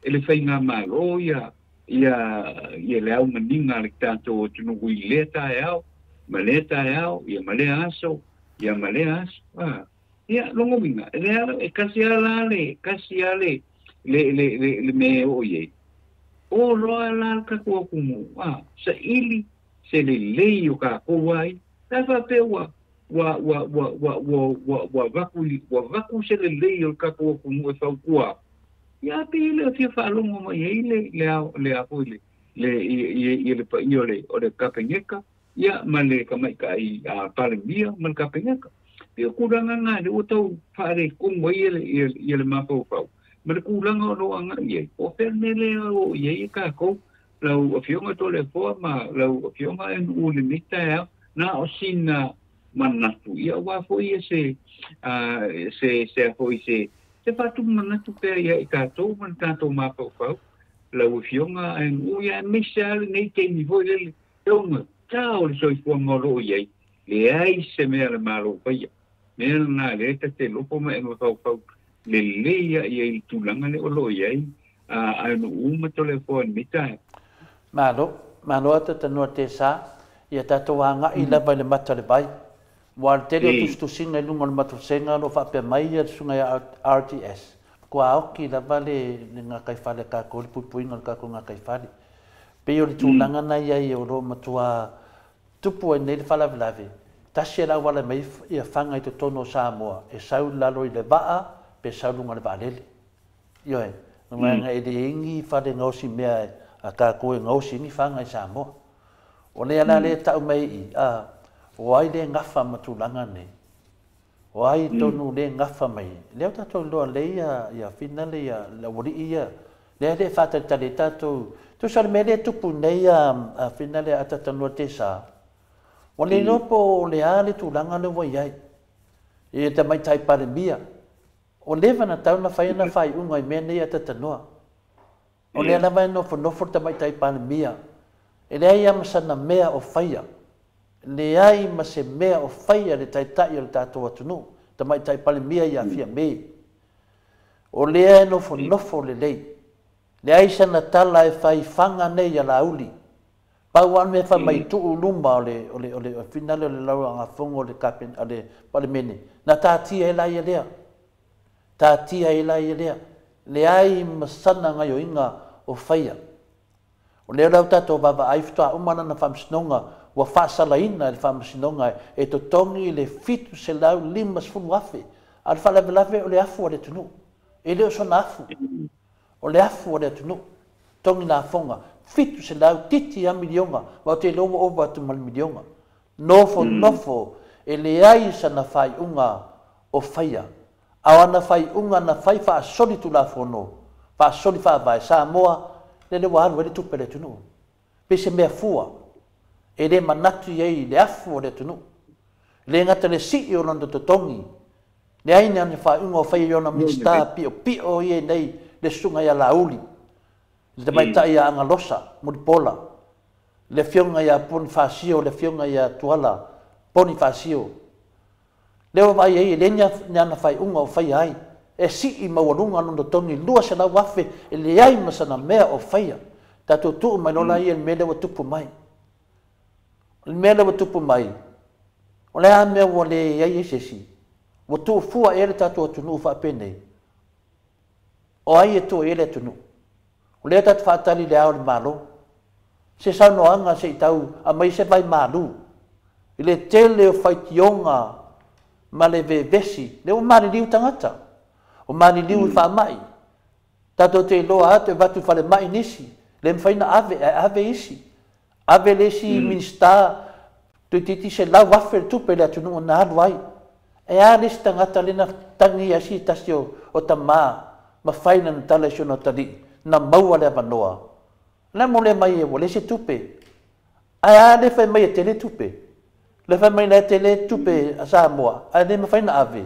le whainga malo ia le au maninga le tato tunu hui le tae au, ia male aso, ia longo winga, e kasi ale, le me o ye. O roa la ka kua kumu, sa ili, se le lei o ka kowai, ta fa pe wa vaku se le lei o ka kua kumu e fau kua. Ia pe le fia whaalongo mai hei le apo le pa iole o le kapengeka, ia ma le kamaika i palemia ma le kapengeka. Pia kuranga ngā le o tau whaare kungo i le mapau pau. Ma le kuranga o roa ngā iei. O whenele o iei ka kou, lau a fionga to le foa ma lau a fionga en u le mita ea, na o sina manatu. Ia wafo ia se afo i se te patu manatu pēr ia i kātou, man kātou māpau pau. Lau fionga en uia mesa nei te nivoi le taunga tāo le soifua ngoro iei. Le ai se mea le mālo paia. Mea nā le te lopo ma e mapau pau. Le leia iei tūlanga le olo iei. Anu umato le fōa ni mitai. Mālo ata tanua te sā. Ia tātou anga i lava le mata le bai. Wa te reo tustusinga lunga le matusenga no whapea mai ia sunga ia RTS. Kua aoki la vale ngā kaifale kako, le pupuinga le kako ngā kaifale. Peo le tūlanga nei ai o ro matua tupu e nei le whalavelave. Tasi e lau wale mai ia whanga i te tono Samoa. E sau lalo i le vaa, pe sau lunga le vaalele. Ioe, ngā e le ingi whale ngausi mea a kako e ngausi ingi whanga i Samoa. O lea la le tau mai i, o ai le ngafa matulanga nei. O ai tonu le ngafa mai. Leo tatou loa le ia fina le ia la wari ia. Lea le whata tale tatou. Tu sa me le tupu nei a fina le atatanua te sa. O le lopo le a le tulanga le wai ai. E te mai tai pare mia. O le vana tau na whai na whai unga i mea nei atatanua. O le ana vai nofo te mai tai pare mia. E le ai amasana mea o whaia. Le ai ma se mea o whaia le taitai o le tātou atunu. Ta mai tai pale mia i a fia me. O le ai nofo le lei. Le ai sana tala e whai whanga nei a la uli. Pau anu e whai mai tuu luma o le finale o le laua ngā whongo o le kapen o le pale mene. Na tātia e lai e lea. Tātia e lai e lea. Le ai ma sana ngai o inga o whaia. O leo lau tātou baba aiftoa umana na whamsinonga wa whaasalaina le whamsinonga e to tongi le fitu se lau 5 afe. Al whalawelawe o le afu o le tunu. e leo so nafu o le afu o le tunu tongi na fonga fitu se lau titi a milionga wa te lomo over tu mal milionga nofo e le ai sa na fai unga o faia awana fai unga na fai fa soli tu la fono fa soli fa vai sa moa le wa anu le tu pele tunu pe se me fua e le manatu ye le afu o le tunu le ngata le si o londo to tongi le ai na fai unga o fai ona mista pio ye nei le sunga ya lauli le mai tai ya ngalosa mudpola le fionga ya Bonifacio le fionga ya tuala Bonifacio le vai ai le nya fai unga o fai ai e si i mawalunga no tongi lua se la wafe e le ai masana mea o faia tato tu mai no lai el mele wa tupu mai el mele wa tupu mai o le ame o le ai sesi wa tu fua ele tato tu no fa pene o ai to ele tu no o le tat fatali le au malo se sa no anga se tau a mai se vai malu ile tele o fai tionga ma le vesi le o mari liu tangata o mani liu fa mai tato te loa te vatu fale mai nisi le mfaina ave isi ave le si minsta tu titi se la wafer tu pe la tunu na wai e a le tangata le na tangi asi tasio o tama ma faina na tala sio no tali na maua le vanoa na mo le mai e le se tupe a le fa mai te le tupe le fa mai le te le tupe asa moa a le ma faina ave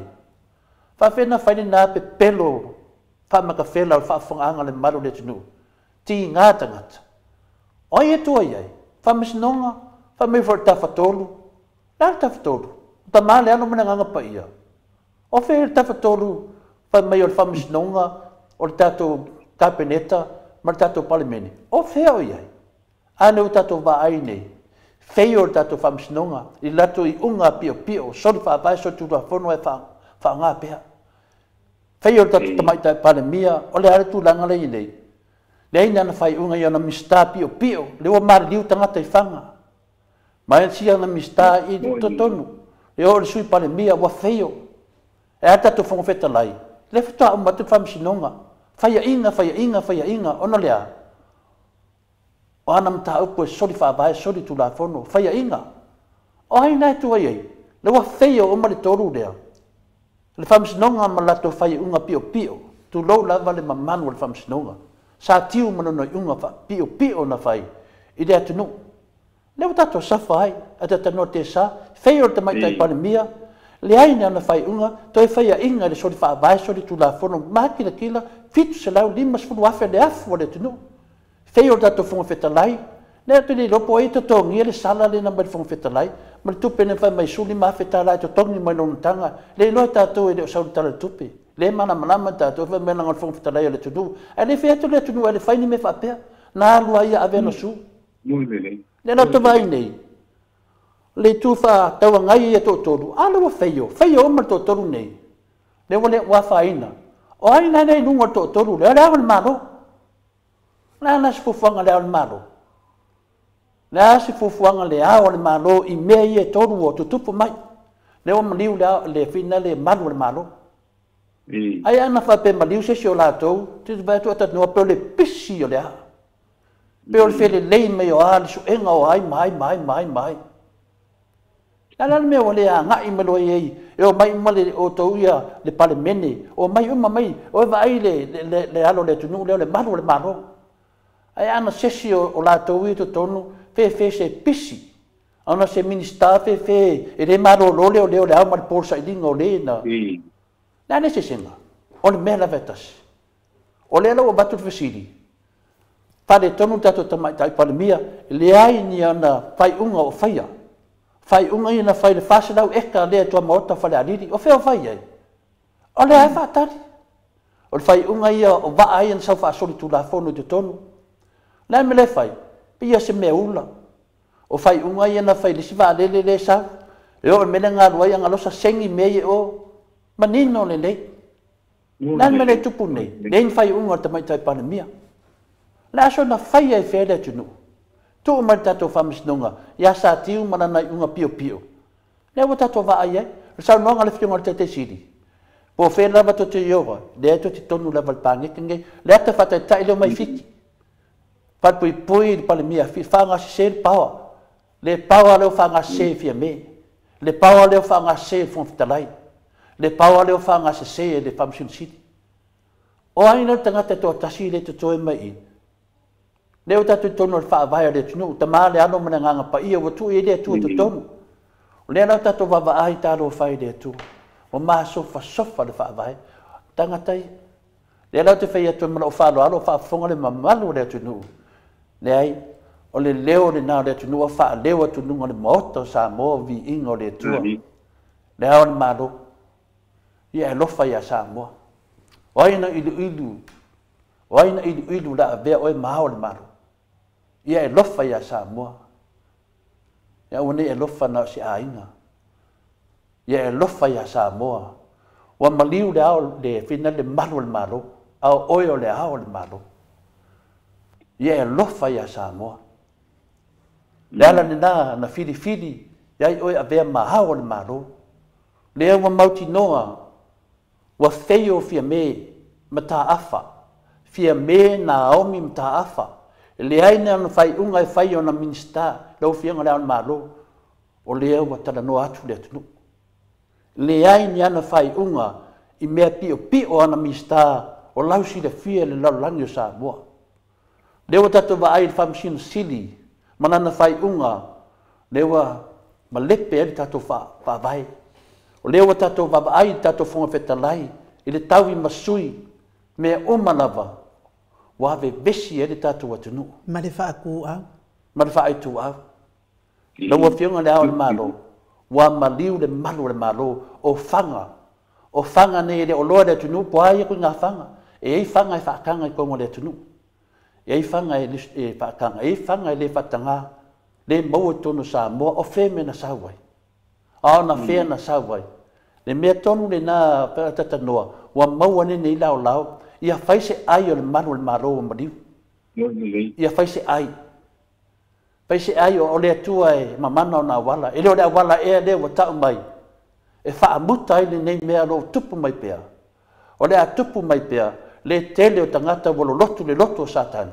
fa fena faina na pe pelo fa maka fela fa fanga le malu le tunu ti ngata ngata o ye to ye fa misnonga fa me for ta fatolu la ta fatolu ta male anu mena nga pa ia o fe ta fatolu fa me yo fa misnonga o tato kapeneta mar tato palemeni o fe o ye anu tato va ai nei feio tato fa misnonga i lato i unga pio so fa vai so tu fono e fa nga pe feio tato tamai ta palemia o le ale tu langa le ile le ina na fai unga yana mista pio le o mar liu tanga te fanga mai sia na mista i totonu le o sui palemia wa feio e ata to fonga feta lai le feta o matu fa misnonga faia inga ona lea o ana mta upo soli fa vai soli tu la fono faia inga o ai nai tu ai le wa feio o mali toru lea le famsnonga malato faia unga pio tu lo la vale mamanu le famsnonga sa tiu manono unga fa pio na fai ide atunu le tato sa fai ata no te sa feio te mai tai panemia le ai na fai unga toi faia inga le soli fa vai soli tu la fono makina kila fitu se lau lima sfulu afe le afu le tunu feio tato fonga fetalai le tu le lopo ai to ngi le sala le na mai fonga fetalai ma tu pene fa mai suli ma fetalai to tongi mai non tanga le lo tato e so tala tupi le mana malama tato fa mena ngal fonga fetalai le tunu ale feto le tunu ale fai ni me fa pe na lu ai ave no su le no to vai nei le tu fa tau ngai e to toru alo feio ma to toru nei le wole wa faina o ai na nei lungo to toru le ala malo na sfufuanga le ala malo na sfufuanga le ala malo i me ye toru o tupu mai le o maliu le fina le malo le malo ai ana fa pe maliu se sio la to tu vai to ta no pe le pisi o le a pe o fele le me o al su enga o ai mai ala me ole a ngai malo ye e o mai male o to ia le palemene o mai mai o vai le alo le tunu le malo ai ana sesio o la to i to tonu fe se pisi ana se minista fe e le malo le a mal por sa dingo le na ne se senga o le mela vetas o le lo batu fesili pa le tonu tato tamai tai palemia le ai ni ana fai unga o faia fai unga ina fai le fase lau eka le tua mota fale aliri o feo fai ai o le ai fatari o le fai unga ia o va ai an sau fa soli tu la fono te tonu la me le fai pia se me ula o fai unga ia na fai le si va le sa e o me le ngalo ai ngalo sa sengi me o manino le la me le tupu nei le fai unga te mai tai panemia la so na fai ai fele tunu tu mai tato famsnunga ya sa tiu mana nai unga pio le wa tato va ai sa no ngale fionga te sidi po fe lava to te yo le to te tonu lava pangi kinge le ta fata tai le mai fiki pat pui pa le mia fi fanga se power le power le fanga se fi me le power le fanga se fon fitalai le power le fanga se le function city o ai no tanga te to tasi le to toi mai le o tatu tonu fa vai le tunu tama le ano mananga pa ia watu e le tu to tonu le na tatu va ai ta lo fai le tu o ma sofa le fa vai tanga tai le na te fai tu ma fa lo fa fonga le mamalu le tunu le ai o le leo le na le tunu fa leo tunu ngole moto sa mo vi ingo le tu le au ma lo ia lo fa ya sa mo oi na ilu la ve oi ma o le ma lo ia lo fa ya sa mo ia one lo fa na si ainga ia lo fa ya sa mo wa maliu le au le fina le malo au oi le au le malo ia lo fa ya sa mo le ala na fili ia oi ave ma au le malo le wa mauti noa wa feio fia me mata afa fia me na omi mata afa le aina na fai unga e fai ona minista lo fia ngala malo o le wa tala no atu le tunu le aina na fai unga i mea pio ana minista o lausi le fia le langi o sa moa le wa tatu wa ai famsin sili mana na fai unga le wa malepe e tatu fa vai o le wa tatu wa ai tatu fonga fetalai i le tawi masui me o manava wa ve besi e tatu wa tunu ma le fa ku au ma le fa ai tu au lo wa fionga le au malo wa maliu le malo o fanga ne le o loa le tunu po ai ku nga fanga e fanga fa kanga ko mo le tunu e fanga e fa kanga e fanga le fatanga le mo tonu sa mo o feme na sa wai a na fe na sa wai le me tonu le na pa tata noa wa mau ne nei lau ia fai se ai o le malo maliu ia fai se ai o le tua e mamana na wala e le wala e le wa ta mai e fa muta ile nei mea lo tupu mai pea o le tupu mai pea le tele o tangata wolo lotu satani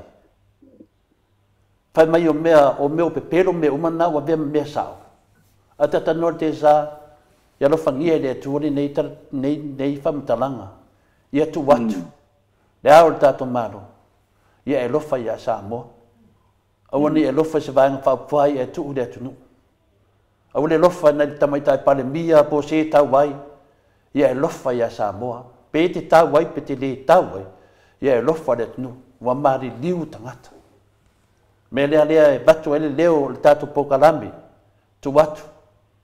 fa mai o meo pepelo me umana wa ve me sao atata no te za ya lo fangia le tuori nei famtalanga ia tu watu le au tato malo ia e lofa ia sa mo awani e lofa se vanga fa fai e tu le tunu awale lofa na tamaita pale mia po se ta wai ia e lofa ia sa mo pe te ta wai pe te le ta wai ia e lofa le tunu wa mari liu tangata me le ale batu ele leo le tato pokalami tu watu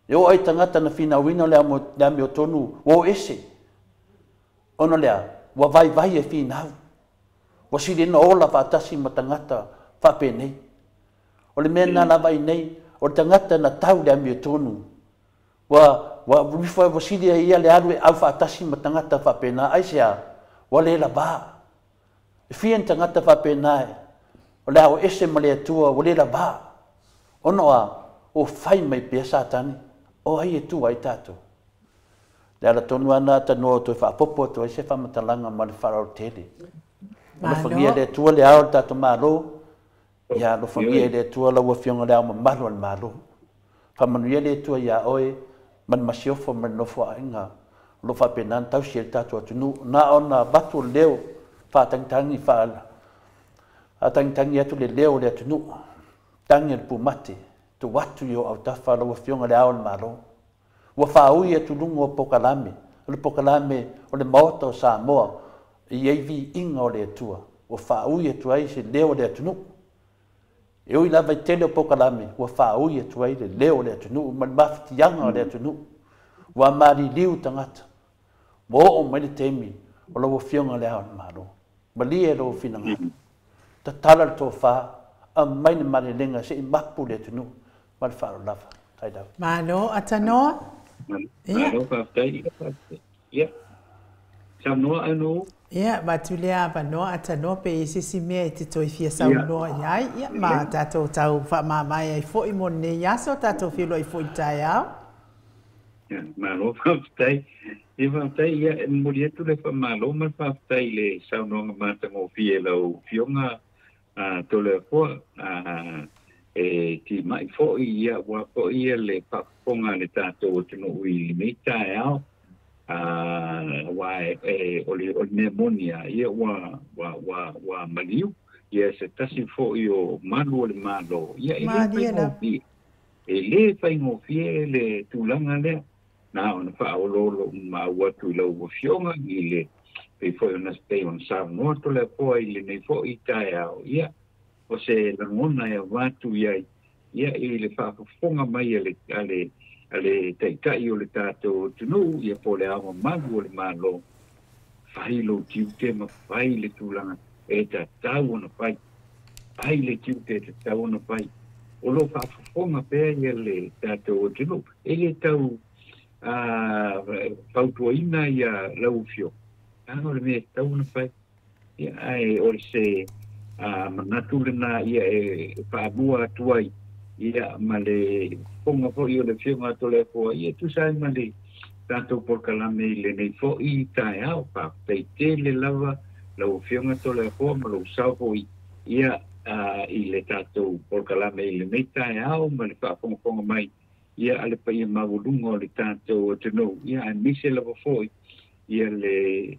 yo ai tangata na fina wino le amo tonu o ese ono le wa vai e fina wa si le no ola fa tasi matangata fa pe nei o le mena la vai nei o tangata na tau le amo tonu wa rifa wa si le ia le alu au fa tasi matangata fa pe na ai sia wa le la ba fien tangata fa pe na o le o ese male tua o le la ba ono o fai mai pe satani o ai tu ai tato le ala tonu ana tano to fa popo to se fa matalanga mal farao tele ma fangia le tua le au tato malo ya lo fangia le tua la wafionga le au malo malo fa manuia le tua ya oi man masiofo man no fo ainga lo fa penan tau se tato tunu na ona batu leo fa tangtangi fa a tangtangi atu le leo le tunu tangi pu mate tu watu yo au tafa lo fionga le au malo wa fa ui atu lungo o pokalame o le maota o Samoa i eivi inga o le atua wa fa ui atu ai se leo le atunu e ui lava i tele o pokalame wa fa ui atu ai le leo le atunu man maftianga o le atunu wa mari liu tangata mo o mai le temi o lo fionga le au malo mali e lo finanga ta tala to fa a mai ne mari lenga se i mapu le atunu mal fa o lava tai dau malo atano Ia. Sanoa anu. Ia, matulea panoa atano pe sisi mea te toi fia sau noa iai. Ia, ma tatou tau wha mamai ai fo i mone yaso tatou filo i fo i tai au. malo whaftai. I whaftai ia en muri atu le malo man whaftai le saunonga mātango fie lau fionga tole fo ti mai fo ia wa fo ia le paponga le tato tino ui me tai ao wa oli pneumonia ia wa maliu ia se tasi fo io malu le malo ia le fai ngo fie le tulanga le na ona fa ololo ma watu lo fionga ile pe foi ona stay on sa no to le foi le nei foi tai ao ia o se la ngona ya watu ia ile fa fonga mai ale tai o le tato tunu ia po le ava magu le malo fai lo tiu te ma fai le tulanga e ta tau ona fai le tiu te tau ona fai o lo fa fonga pe ia le tato tunu ele tau pautuaina ia laufio ano le me tau na fai ia ai o se manatu le na ia pa bua tuai ia male ponga fo io le fionga to le fo ia tu sai male tanto por calame le nei fo i tai au pa te le lava lo fionga to le fo ma lo sau fo ia i le tanto por calame le nei tai au ma le pa ponga mai ia ale pa ia mavulungo le tanto te no ia a mise la fo ia le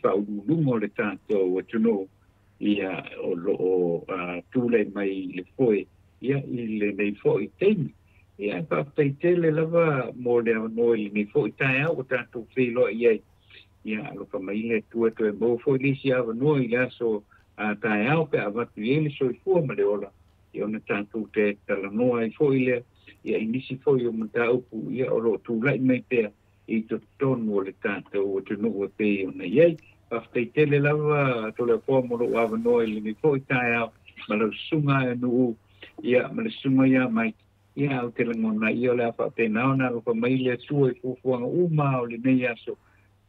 fa ulungo le tanto te no ia o tule mai le foi ia i le nei foi temi ia pa le lava mo le no i nei foi tai au tanto filo ia lo pa mai le tu mo foi le sia no ia so tai au pe avatu ele so i fu ma le ola ia ona tanto te tala no ai foi le ia inisi foi o mata upu ia o lo tu lai mai pe i to tonu le tanto o te no pe ona ia after le lava to le pomo lo ava no le ni foi tai au ma lo sunga no ia ma le sunga ia mai ia o te ngona ia le fa pe na ona ko mai le su e fu uma o le nei aso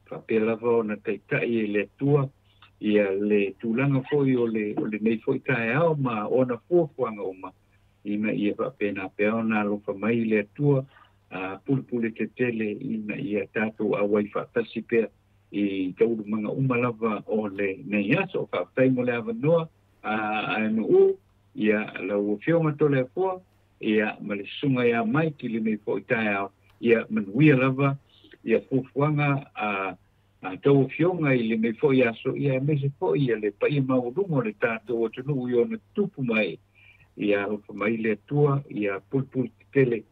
fa pe lava ona te tai le tua ia le tulanga foi o le nei foi tai au ma ona fu uma ina ia fa pe na pe ona lo fa mai le tua pulpule te tele ina ia tatu a wai fa tasipe i tau manga umalava o le nei aso fa tai mo le avanoa no ia la fionga to le fo ia ma le sunga ia mai ki le nei fo tai au ia manuia lava ia fufuanga tau fionga i le nei fo ia so ia me se fo ia le pa ia maurungo le tato o tunu i ona tupu mai ia o mai le tua ia pulpul tele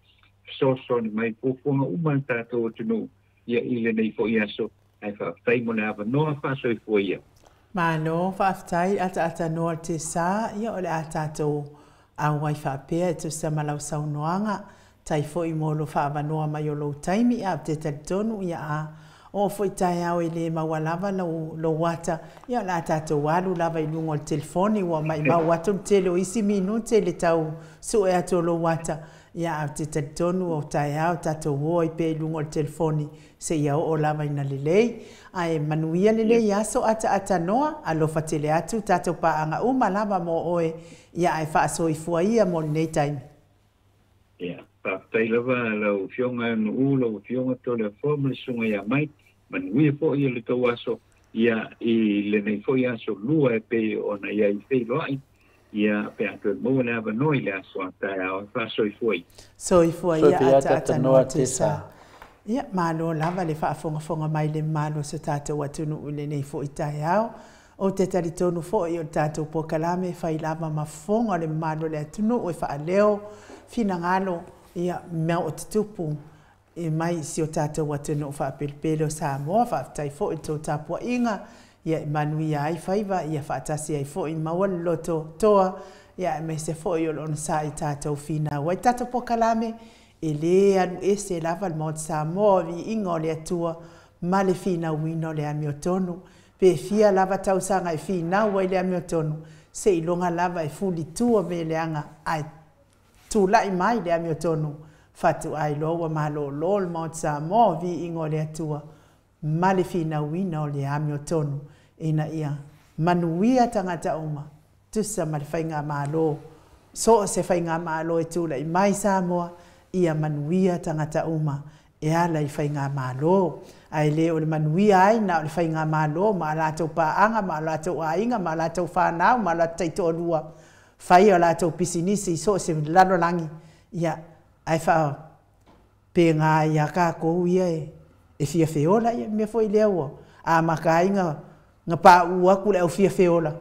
so ni mai fufuanga uman tato o tunu ia i le nei fo ia so ai fa tai mo le ava no fa so i fo ia ma no fa tai ata no te sa ia o le ata to a wai fa pe to sa malau sau noanga tai fo i mo lo fa va no mai o lo taimi a te tonu ia a o foi tai au ile ma walava lo wata ia la ata to walu lava i lungo telefoni wa mai ma watu tele o isi minute le tau so e ato lo wata ia te tonu o tai au tato wo i pe lungo telefoni se ia o lava ina lelei ai manuia lelei ia so ata noa alo fatele atu tato pa anga uma lava mo oe ia ai fa so i fua ia mo nei time ia pa tai lava lo fionga no lo fionga to le forma sunga ia mai manuia fo ia le to aso ia i le nei fo ia so lua pe ona ia i fe lo ai ia pe atu mo le ava no ile aso tai au fa so i fua ia ata noa te sa ia malo lava le fonga mai le malo se tata watunu le nei fo itai au o te taritonu fo i o tata po kalame fai lava mafonga le malo le atunu o fa leo fina ngalo ia me o tupu e mai si o tata watunu fa pelpelo sa mo fa tai fo i to tapo inga ia manuia ai faiva ia fa tasi ai fo i mawal loto toa ia me se fo i o lon sa i tata fina wa tata po kalame ele anu ese lava le mot sa mo vi ingo le atua ma le fina wino le amiotonu pe fia lava tau sanga e fina wa le amiotonu se ilonga lava e fuli tua me le anga ai tu lai mai le amiotonu fatu ai lo wa malo lo le mot sa mo vi ingo le atua ma le fina wino le amiotonu ina ia manuia tangata uma tusa ma le fainga malo so se fainga malo e tu lai mai sa mo ia manuia tangata uma e ala i whainga mālo. Ai le o le manuia ai na o le whainga mālo, ma lātou pāanga, ma lātou ainga, ma lātou whānau, ma lātou taitoa whai o lātou pisinisi, so se lalo langi. Ia, ai whao, pē ngā ia kā kou ia e fia whiola ia, mea fwoi lea ua. A maka ainga, ngā pā ua kule au fia whiola.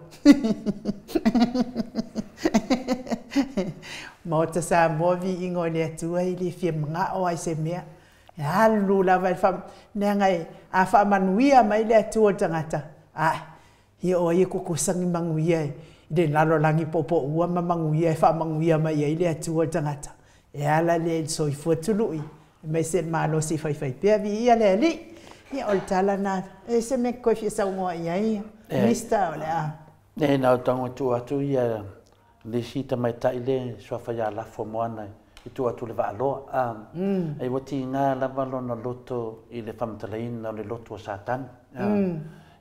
Mota sa movi ingo le atua i le fia mga o ai se mea. Halu la vai fam ne ngai a fa manuia mai le atua tangata. Hi o i ko sangi manguia i de lalo langi popo ua ma manguia fa manguia mai i le atua tangata. E ala le so i fuatului. Mai se malo si fai pe vi ia le li. Ia ol tala na e se me ko fi sa mo ia. Mista ole a. Ne na tongo tu atu ia le sita mai tai le so fa ya la fo moana i tu atu le valo ai wati nga la valo na loto i le famtalain na le loto satan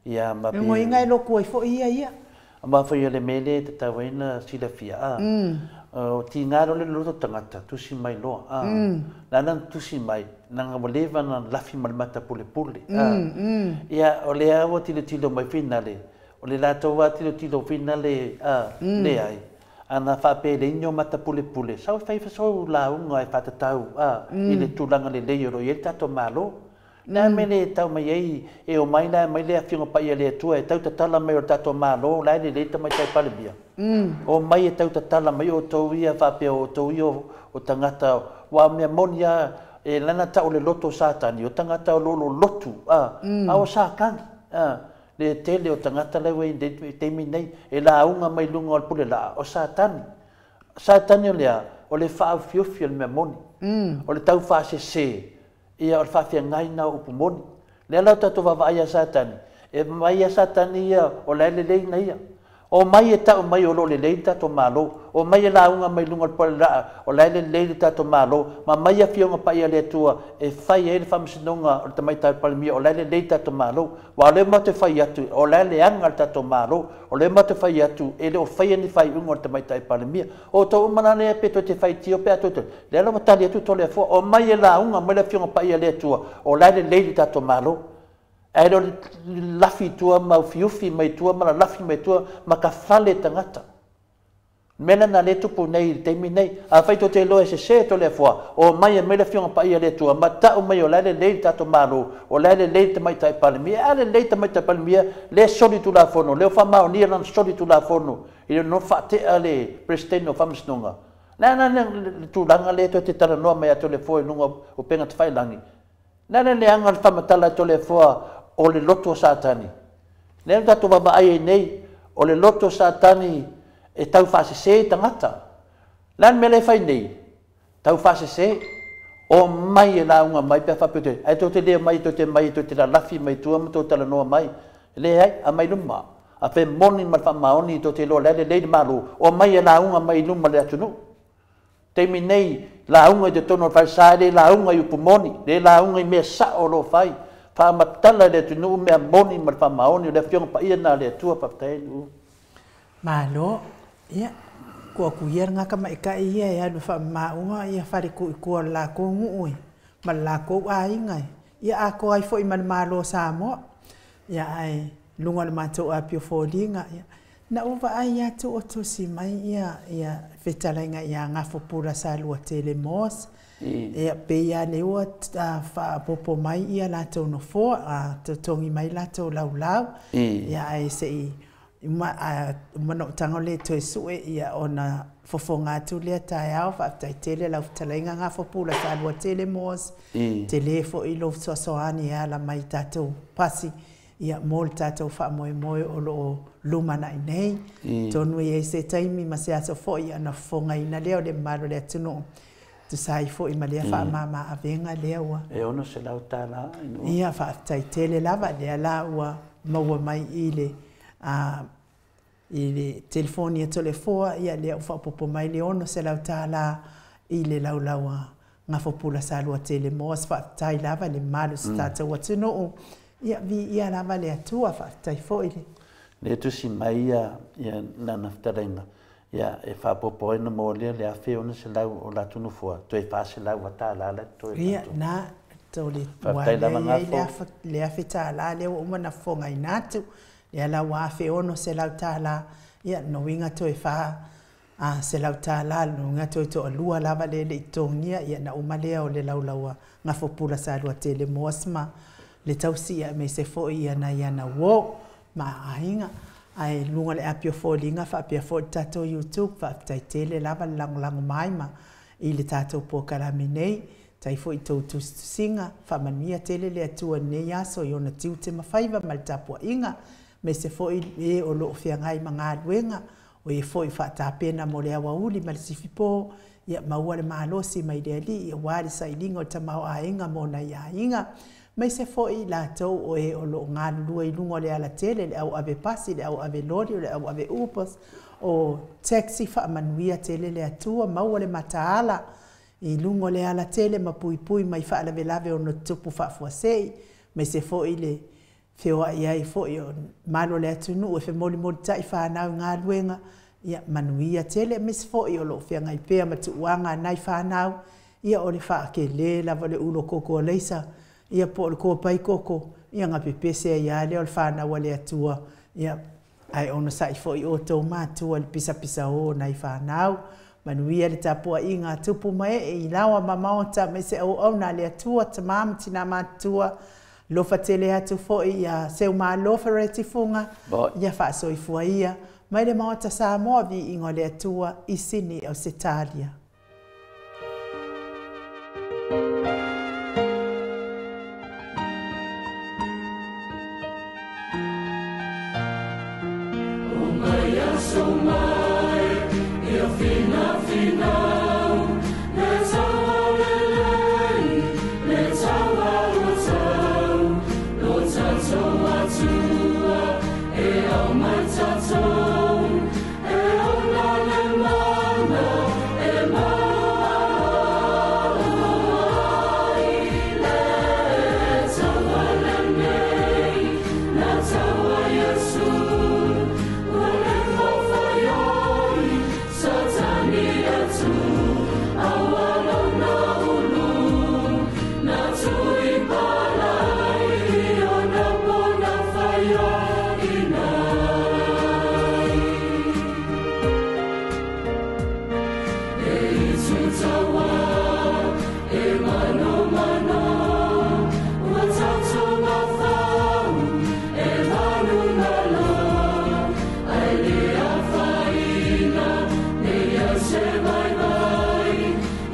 ia ma mo inga lo ko fo ia ma fo ia le mele te tawaina sila fia o ti nga le loto tangata tu si mai lo na nan tu si mai na nga leva na lafi malmata pule ia o le awa tilo mai finale o le lato wa tilo finale le ai ana fa pe le nyo mata pule sa fa so la un ai fa tau i le tulanga le le ro ye tato malo na mele tau mai ai e o mai na mai le afio pa ia le tu e tau tala mai o tato malo la le mai tai pale bia o mai e tau tala mai o to ia fa pe o to io o tangata wa me monia e lana tau le loto satani o tangata o lolo lotu o sa kan le tele o tangata le we te minei e la unga mai lunga o pule la o satani o lea o le fa fiofio le memoni o le tau fa se ia o fa fia ngai na upu moni le la tatu va ia satani e mai satani ia o le na ia o mai e tau mai o lo le tato malo o mai la unga mai lunga o pule la o le tato malo ma mai a fionga pa ia le tua e fai e le famsinonga o te mai tai palmia o le tato malo wa le ma te fai atu o le anga tato malo o le ma te fai atu e le o fai ni fai unga o te mai tai palmia o to umana le pe to te fai tio pe atu le la matali atu to le fo o mai la unga mai le fionga pa ia le tua o le tato malo e lo lafi tua ma fiufi mai tua ma lafi mai tua ma ka fale tangata mena na le tupu nei te minei a fai to te loe se to le foa o mai e mele fionga pa ia le tua ma ta o mai o le tato malo o le te mai tai palmi le te mai tai palmi le soli tu la fono le fa ma ni na soli tu la fono i no fa te ale presidente no famsnonga na tu langa le to te tara no mai to le foi no o penga te fai langi na le anga fa matala to le foa o le loto satani le tato baba ai nei o le loto satani e tau fase se tangata lan mele fai nei tau fase se o mai e la unga mai pe fa pete ai to te le mai to te la lafi mai tua mo to tala no mai le ai a mai luma a pe moni ma fa maoni to te lo le malu o mai e la unga mai luma le atunu te minei la unga te tono fa sa le la unga yu pumoni le la unga me sa o lo fai fa matala le tunu me moni ma fa maoni le fiong pa ia na le tua pa tenu malo ia ko ku ia nga ka mai ka ia ya no fa ma uma ia fa ku ko la ko ngui ma la ko ai ngai ia a ko ai foi man malo sa mo ia ai lunga le mato a pio folinga ia na uva ai ya to to si mai ia fetala nga ia nga fo pura sa lu tele mos ia pe ia le o fa popo mai ia la to no fo a to tongi mai la to lau ia ai se no tango le to su ia ona fofonga tu le tai au fa tai tele la talenga nga fo pula sa lu tele mos telefo i lo so ani ala mai tato pasi ia molta to fa moi o lo lumana nei tonu e se taimi ma se aso fo ia na fonga ina leo le malo le tuno tu sai fo i malia fa mama avenga lewa e ono se la utala ia fa tai tele lava le la wa mo mai ile telefoni to le fo ia le fa popo mai le ono se la utala ile laulawa nga fo pula sa lo tele mos fa tai lava le malo sta to watuno ia vi ia la vale tua fa tai foi le tu si mai ia na naftarenga ia e whapopo ina mo le awhiona se lau o la tunu fua. Toi whase lau wa tā la le toi. Ia, nā, tau le le awhi tā la, leo umana whonga i nātu, le ala wa awhi ono se lau tā la, ia, no winga toi wha, se lau tā la, no winga toi to alua lava le i tōngia, ia na umalea o le lau laua, ngā whopula sa alua te le moasma, le tausi ia me se fo ia na wo, ma ainga, ai lunga le apio fo linga, fa apia fo tato YouTube, fa tai tele lava lango maima, i le tato po karami nei, tai fo i tautu singa, fa mania tele le atua nei aso, i ona tiu te mawhaiva, ma le tapua inga, me se fo i e o loo whiangai ma ngā luenga, o e fo i fa tāpena mo le awa uli, ma le sifipo, ia maua le mahalosi mai le ali, ia wari sa ilinga o tamau a inga mo na ia inga, mai se foi la tau o e o lo ngā lua i lungo le ala tele, le au ave pasi, le au ave lori, le au ave upas, o taxi wha manuia tele le atua, maua le mataala, i lungo le ala tele, ma pui pui mai wha ala velave o no tupu wha fuasei, mai se foi le whioa iai foi o malo le atunu, e whi moli moli tai whanau ngā luenga, ia manuia tele, mai se foi o lo whianga i pēa matu uanga nai whanau, ia o le wha ke le lava le ulo koko leisa, ia po le ko pai koko ia nga pepese ia le o fana wale atua ia ai ona sai foi o to matua le pisa pisa o nai fanau manuia le tapua inga tupu mai e ilawa mamaota me se o na le atua tamam tina matua lo fatele atu foi ia se uma lo fereti funga ia fa so ia mai le maota sa mo vi ingo le atua isini o Italia.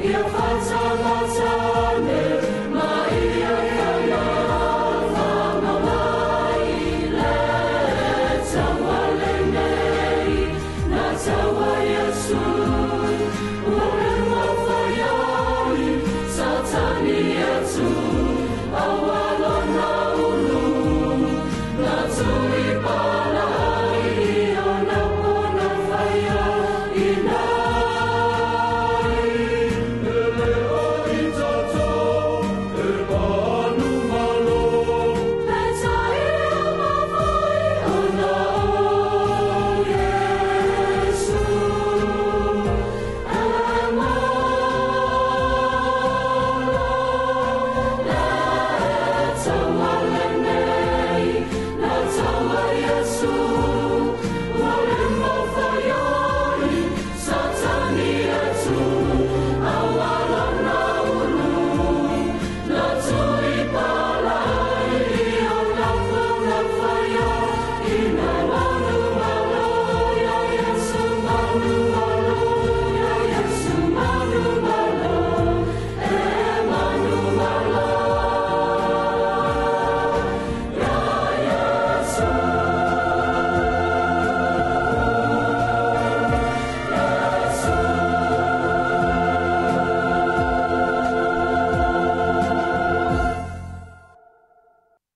Ia